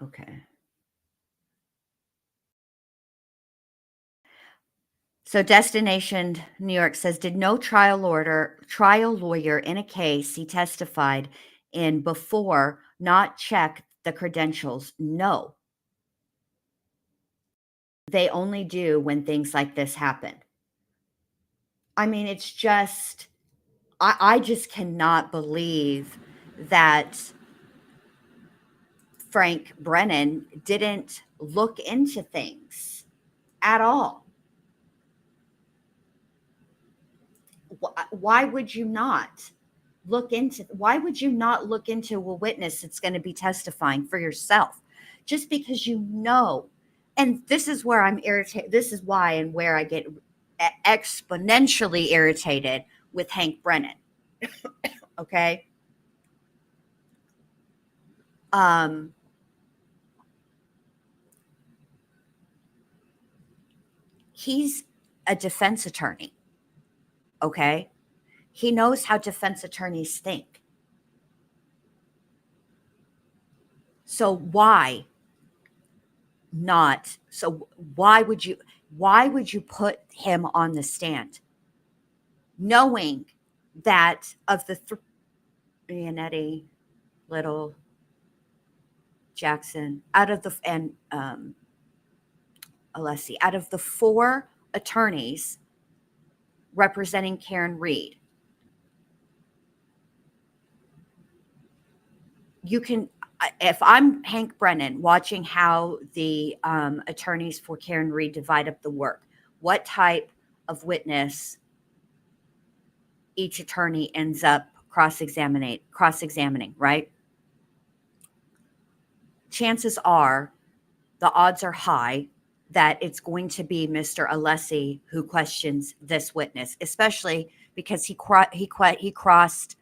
Okay. So Destination New York says, did no trial lawyer in a case he testified in before not check the credentials? No. They only do when things like this happen. I mean, it's just, I just cannot believe that Frank Brennan didn't look into things at all. Why would you not look into a witness that's going to be testifying for yourself just because you know? And this is where I'm irritated. This is why and where I get exponentially irritated with Hank Brennan. Okay. He's a defense attorney. Okay. He knows how defense attorneys think. So why not? So why would you put him on the stand knowing that of the Leonetti, Little, Jackson, Alessi, out of the 4 attorneys representing Karen Reed, you can, if I'm Hank Brennan watching how the attorneys for Karen Reed divide up the work, what type of witness each attorney ends up cross-examining, right? Chances are, the odds are high that it's going to be Mr. Alessi who questions this witness, especially because he crossed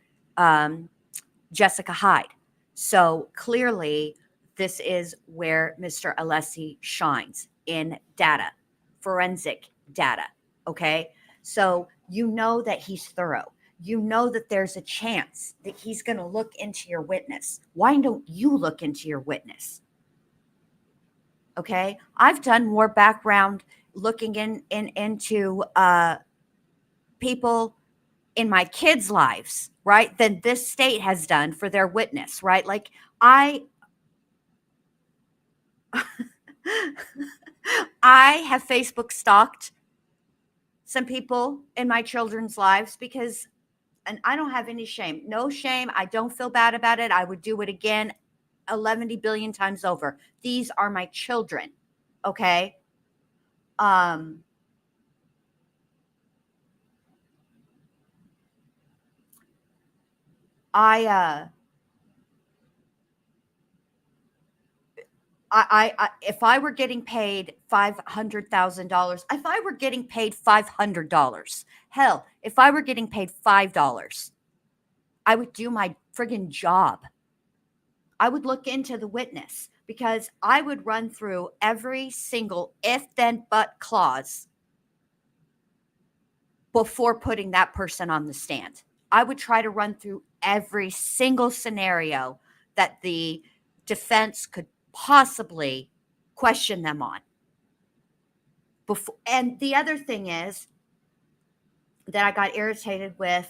Jessica Hyde. So clearly, this is where Mr. Alessi shines in data, forensic data. Okay. So you know that he's thorough. You know that there's a chance that he's going to look into your witness. Why don't you look into your witness? Okay. I've done more background looking into people in my kids' lives, right, than this state has done for their witness, right? Like I have Facebook stalked some people in my children's lives because, and I don't have any shame. No shame. I don't feel bad about it. I would do it again 11 billion times over. These are my children. Okay. If I were getting paid $500,000, if I were getting paid $500, hell, if I were getting paid $5, I would do my friggin' job. I would look into the witness because I would run through every single if then but clause before putting that person on the stand. I would try to run through every single scenario that the defense could possibly question them on. Before, and the other thing is that I got irritated with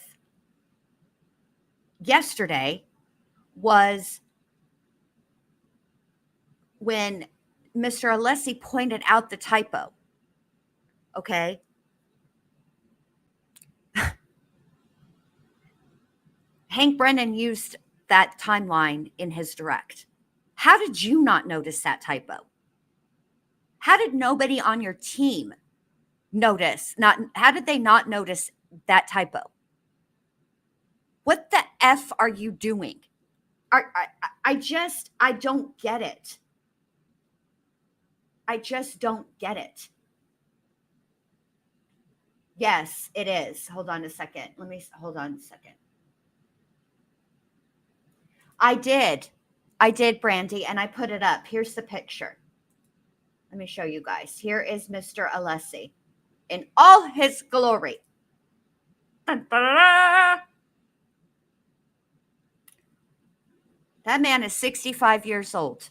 yesterday was when Mr. Alessi pointed out the typo. Okay. Hank Brennan used that timeline in his direct. How did you not notice that typo? How did nobody on your team notice? How did they not notice that typo? What the F are you doing? I don't get it. I just don't get it. Yes, it is. Hold on a second. Hold on a second. I did, Brandy, and I put it up. Here's the picture. Let me show you guys. Here is Mr. Alessi in all his glory. That man is 65 years old.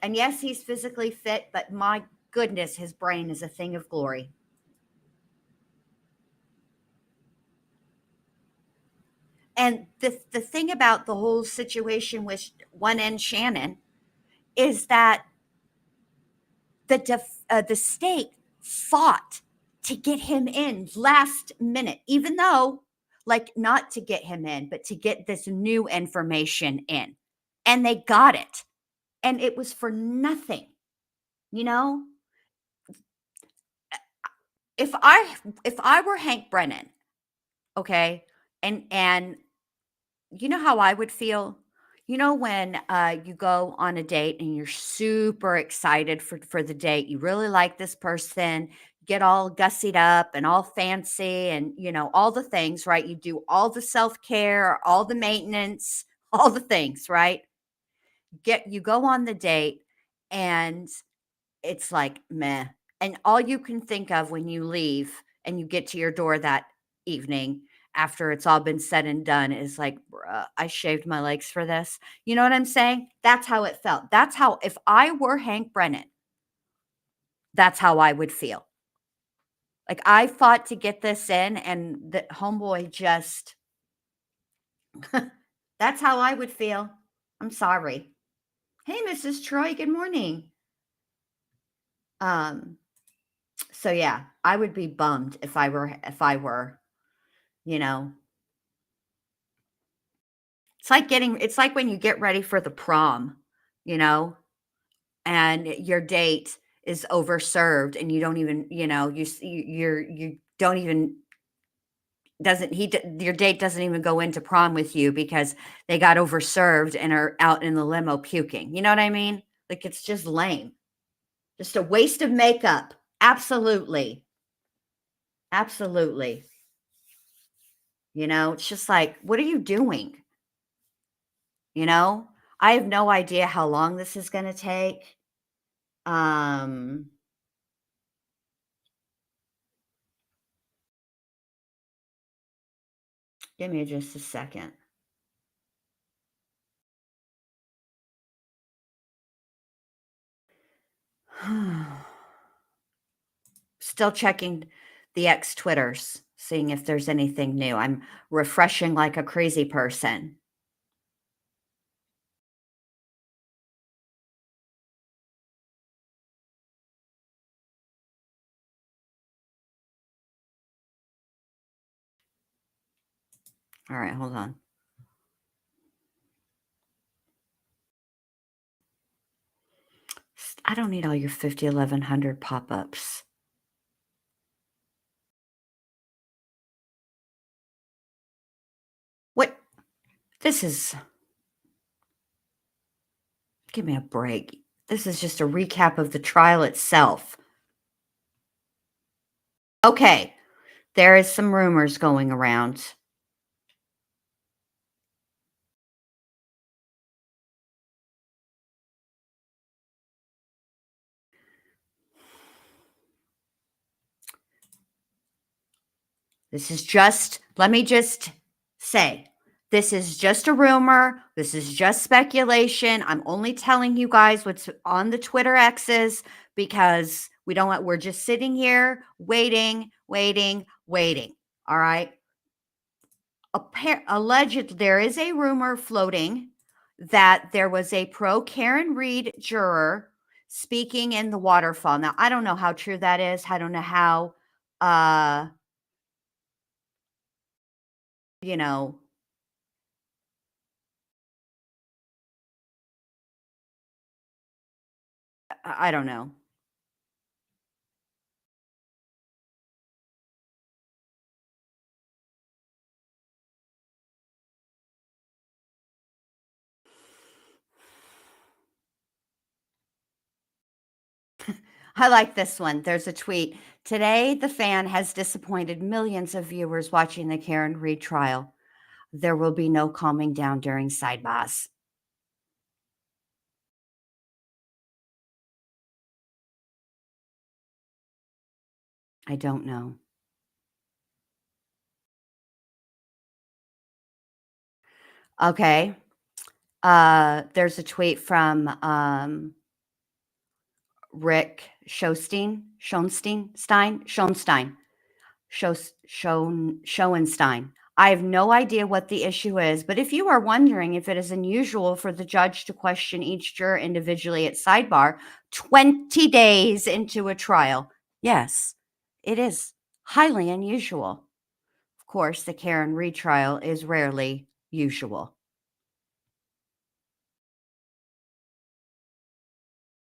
And yes, he's physically fit, but my goodness, his brain is a thing of glory. And the thing about the whole situation with one end Shannon is that the state fought to get him in last minute, even though, like, not to get him in, but to get this new information in. And they got it. And it was for nothing, you know? If I were Hank Brennan, okay, and you know how I would feel? You know, when you go on a date and you're super excited for the date, you really like this person, get all gussied up and all fancy and, all the things, right? You do all the self-care, all the maintenance, all the things, right? You go on the date and it's like meh. And all you can think of when you leave and you get to your door that evening after it's all been said and done is like, bruh, I shaved my legs for this. You know what I'm saying? That's how it felt. That's how, if I were Hank Brennan, that's how I would feel. Like I fought to get this in and the homeboy just, that's how I would feel. I'm sorry. Hey, Mrs. Troy, good morning. So yeah, I would be bummed if I were, you know, it's like when you get ready for the prom, you know, and your date is overserved and you don't even, you don't even, your date doesn't even go into prom with you because they got overserved and are out in the limo puking. You know what I mean? Like it's just lame. Just a waste of makeup. Absolutely. Absolutely. It's just like, what are you doing? I have no idea how long this is going to take. Give me just a second. Still checking the ex Twitters, seeing if there's anything new. I'm refreshing like a crazy person. All right, hold on. I don't need all your 50, 1100 pop-ups. What? This is... Give me a break. This is just a recap of the trial itself. Okay, there is some rumors going around. This is just, let me just say, this is just a rumor. This is just speculation. I'm only telling you guys what's on the Twitter X's because we're just sitting here waiting. All right. Alleged, there is a rumor floating that there was a pro Karen Reed juror speaking in the waterfall. Now, I don't know how true that is. I don't know how, you know, I don't know. I like this one. There's a tweet. Today, the fan has disappointed millions of viewers watching the Karen Reed trial. There will be no calming down during sidebars. I don't know. Okay. There's a tweet from Rick Schoenstein. I have no idea what the issue is, but if you are wondering if it is unusual for the judge to question each juror individually at sidebar 20 days into a trial, yes, it is highly unusual. Of course, the Karen Reed trial is rarely usual.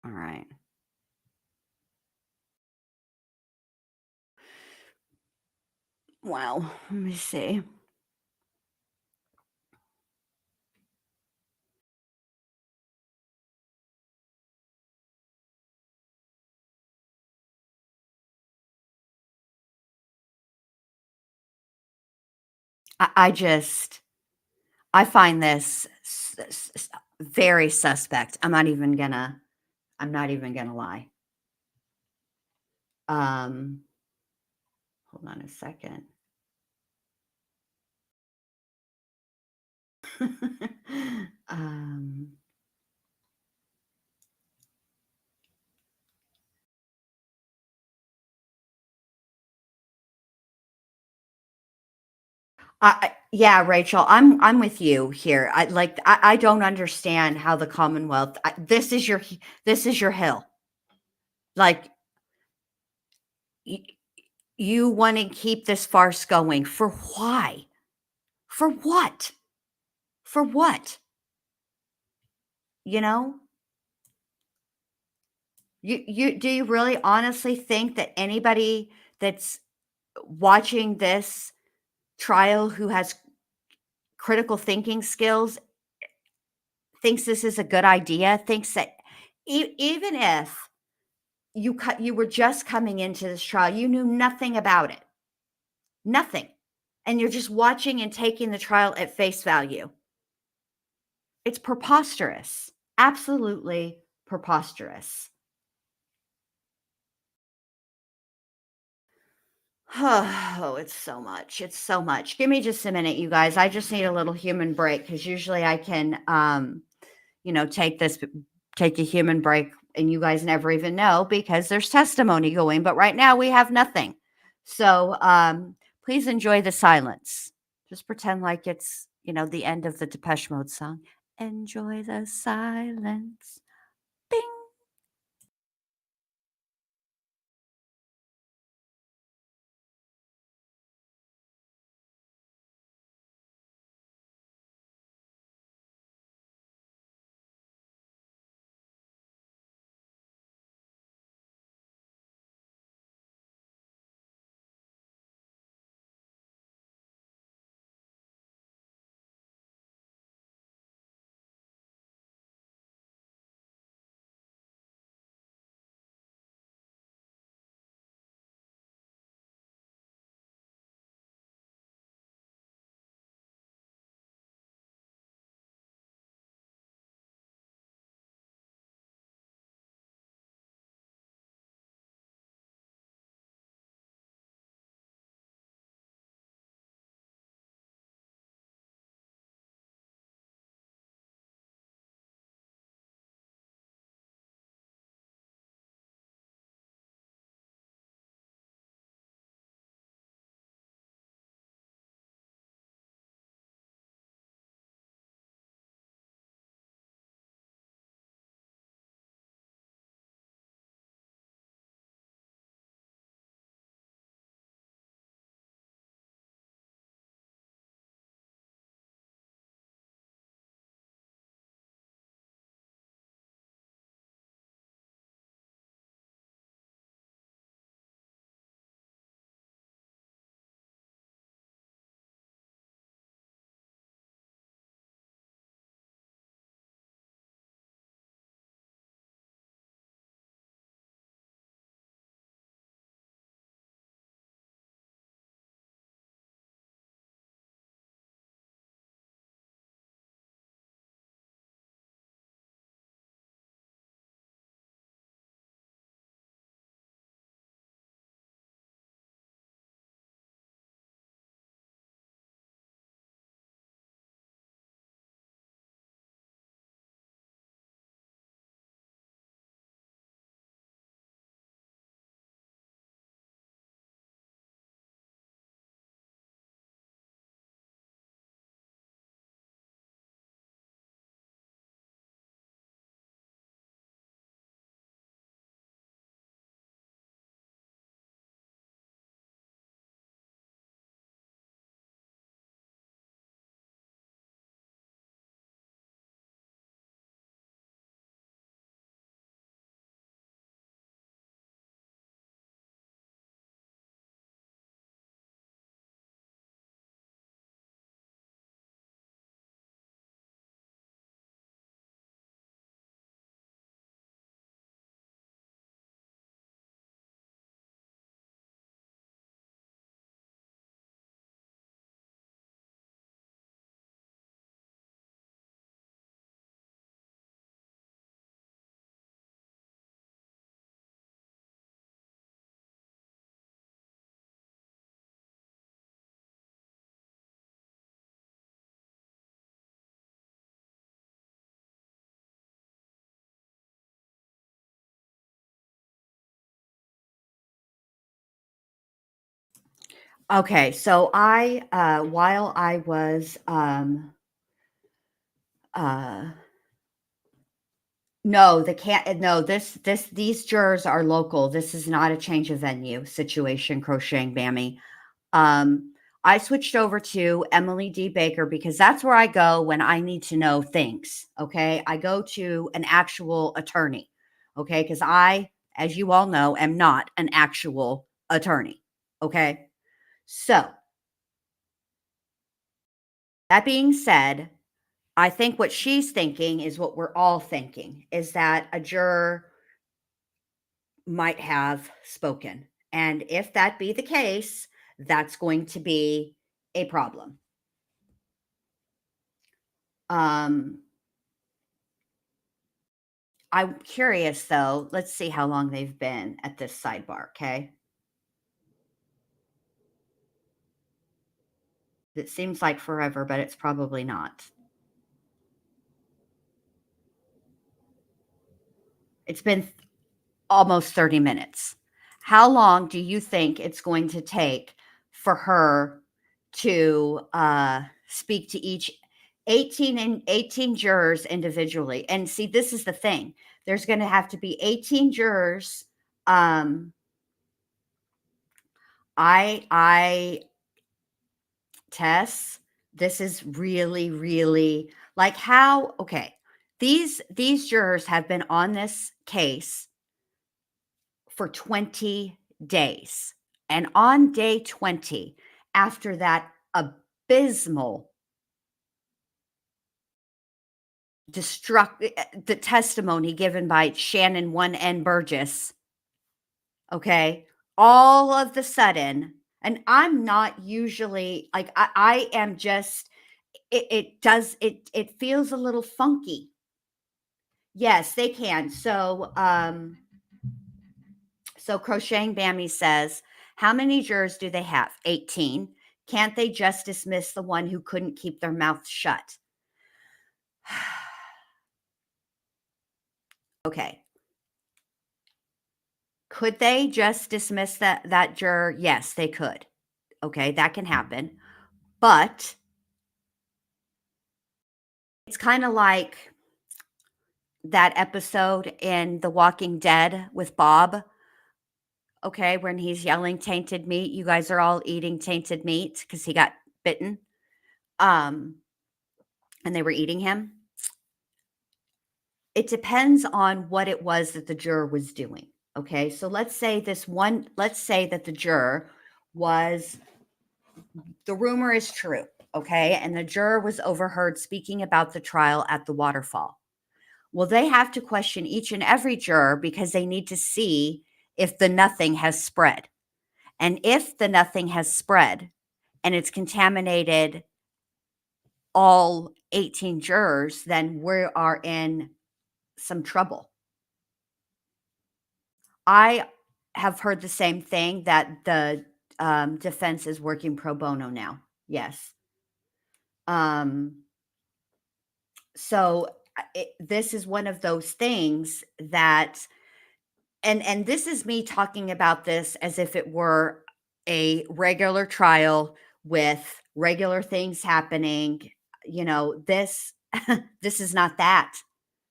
All right. Wow. Let me see. I find this very suspect. I'm not even gonna lie. Hold on a second. um, yeah, Rachel, I'm with you here. I don't understand how the Commonwealth. This is your hill. Like y- you want to keep this farce going for why? For what? For what? You know? You do you really honestly think that anybody that's watching this trial who has critical thinking skills thinks this is a good idea? Thinks that even if you were just coming into this trial, you knew nothing about it, nothing, and you're just watching and taking the trial at face value. It's preposterous, absolutely preposterous. Oh, it's so much. It's so much. Give me just a minute, you guys. I just need a little human break because usually I can, take a human break and you guys never even know because there's testimony going. But right now we have nothing. So please enjoy the silence. Just pretend like it's, the end of the Depeche Mode song. Enjoy the silence. Bing. Okay, so while I was no, these jurors are local. This is not a change of venue situation, crocheting Bammy. I switched over to Emily D. Baker because that's where I go when I need to know things. Okay. I go to an actual attorney. Okay. Because I, as you all know, am not an actual attorney. Okay. So, that being said, I think what she's thinking is what we're all thinking is that a juror might have spoken. And if that be the case, that's going to be a problem. I'm curious though. Let's see how long they've been at this sidebar. Okay. It seems like forever, but it's probably not. It's been almost 30 minutes. How long do you think it's going to take for her to speak to each 18 jurors individually? And see, this is the thing. There's going to have to be 18 jurors. Tess, this is really, really like how, okay. These jurors have been on this case for 20 days. And on day 20, after that abysmal the testimony given by Shannon 1N Burgess, okay, all of the sudden, and I'm not usually like, I am just, it feels a little funky. Yes, they can. So Crocheting Bammy says, how many jurors do they have? 18. Can't they just dismiss the one who couldn't keep their mouth shut? Okay. Could they just dismiss that juror? Yes, they could. Okay, that can happen. But it's kind of like that episode in The Walking Dead with Bob. Okay, when he's yelling tainted meat, you guys are all eating tainted meat because he got bitten. And they were eating him. It depends on what it was that the juror was doing. Okay, so let's say that the juror was, the rumor is true. Okay, and the juror was overheard speaking about the trial at the waterfall. Well, they have to question each and every juror because they need to see if the nothing has spread. And if the nothing has spread and it's contaminated all 18 jurors, then we are in some trouble. I have heard the same thing, that the defense is working pro bono now. Yes. So this is one of those things that, and this is me talking about this as if it were a regular trial with regular things happening. You know, this is not that.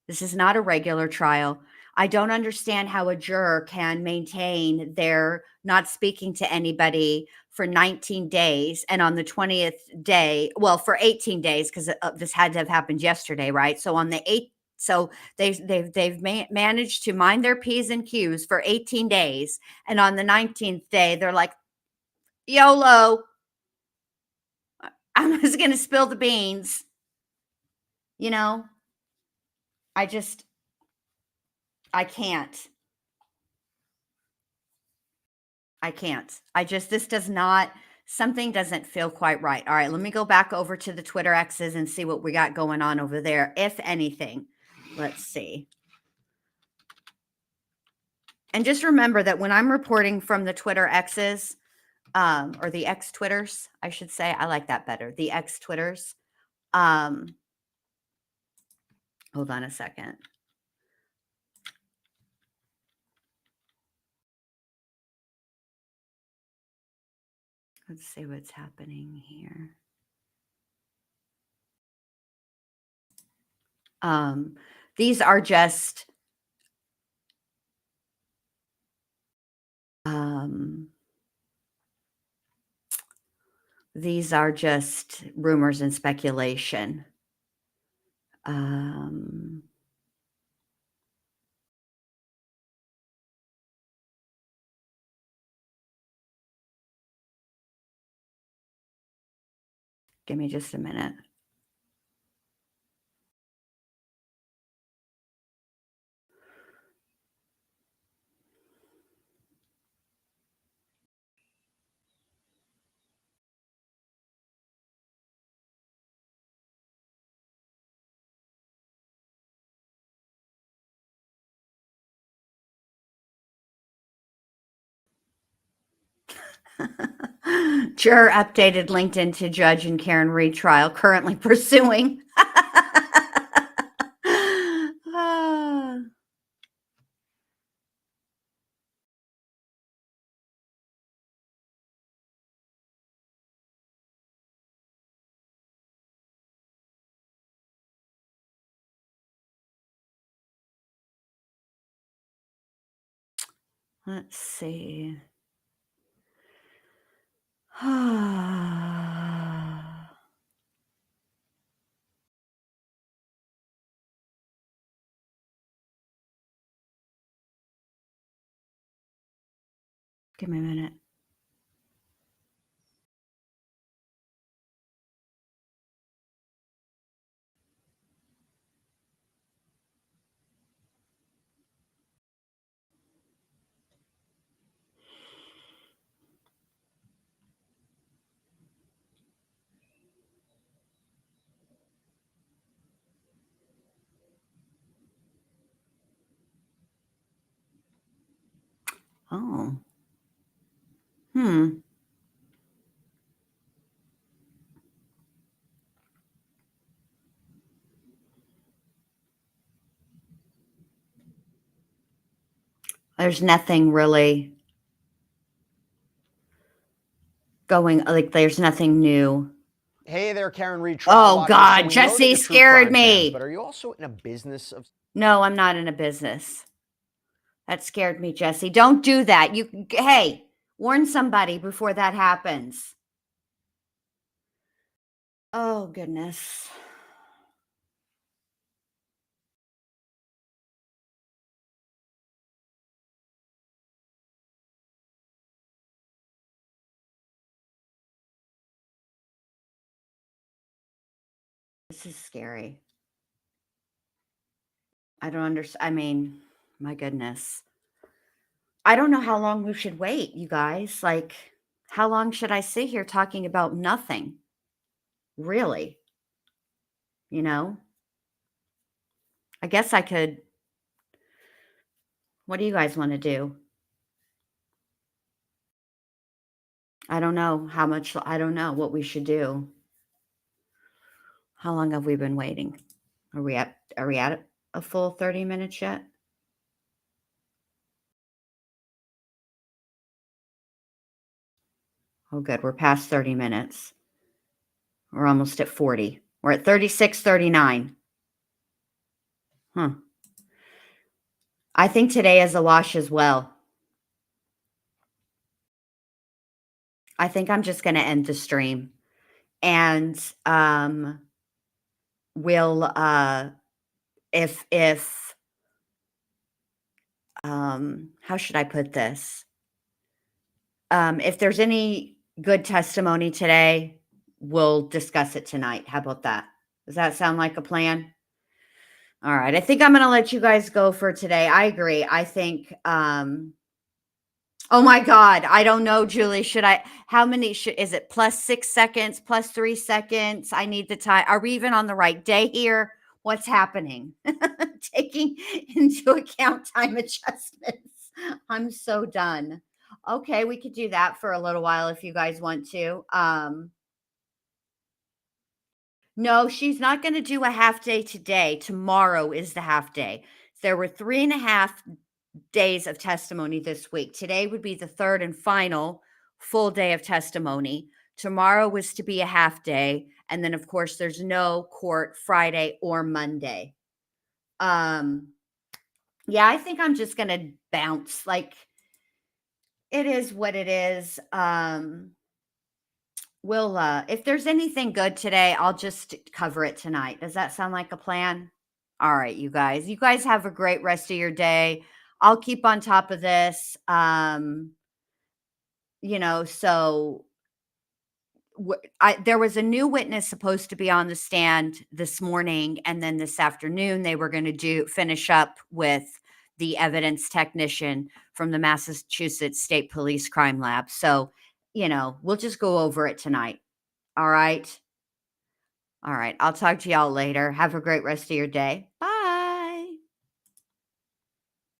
This is not a regular trial. I don't understand how a juror can maintain their not speaking to anybody for 19 days, and on the 20th day, well, for 18 days, because this had to have happened yesterday, right? So on the 8th, so they've managed to mind their P's and Q's for 18 days, and on the 19th day, they're like, YOLO, I'm just going to spill the beans. You know, I can't. This does not, something doesn't feel quite right. All right, let me go back over to the Twitter X's and see what we got going on over there, if anything. Let's see. And just remember that when I'm reporting from the Twitter X's, or the X Twitters, I should say, I like that better. The X Twitters. Hold on a second. Let's see what's happening here. These are just rumors and speculation. Give me just a minute. Juror updated LinkedIn to judge in Karen Reed trial, currently pursuing. Let's see. Give me a minute. Oh. There's nothing really going, like there's nothing new. Hey there, Karen Reed. Oh God, Jesse scared me. But are you also in a business of? No, I'm not in a business. That scared me, Jesse. Don't do that. Hey, warn somebody before that happens. Oh goodness. This is scary. I don't understand. I mean, my goodness. I don't know how long we should wait, you guys. Like, how long should I sit here talking about nothing? Really? You know? I guess I could. What do you guys want to do? I don't know how much. I don't know what we should do. How long have we been waiting? Are we at a full 30 minutes yet? Oh, good. We're past 30 minutes. We're almost at 40. We're at 36:39. I think today is a wash as well. I think I'm just going to end the stream. And we'll, how should I put this? If there's any good testimony today, we'll discuss it tonight. How about that? Does that sound like a plan? All right. I think I'm going to let you guys go for today. I agree. I think, oh my God. I don't know, Julie. How many is it? Plus 6 seconds, plus 3 seconds. I need the time. Are we even on the right day here? What's happening? Taking into account time adjustments. I'm so done. Okay. We could do that for a little while if you guys want to. No, she's not going to do a half day today. Tomorrow is the half day. There were 3.5 days of testimony this week. Today would be the third and final full day of testimony. Tomorrow was to be a half day. And then, of course, there's no court Friday or Monday. Yeah, I think I'm just going to bounce. Like, it is what it is. We'll, if there's anything good today, I'll just cover it tonight. Does that sound like a plan? All right, you guys. You guys have a great rest of your day. I'll keep on top of this. So there was a new witness supposed to be on the stand this morning, and then this afternoon they were going to finish up with the evidence technician from the Massachusetts State Police Crime Lab. So, we'll just go over it tonight. All right. All right. I'll talk to y'all later. Have a great rest of your day. Bye.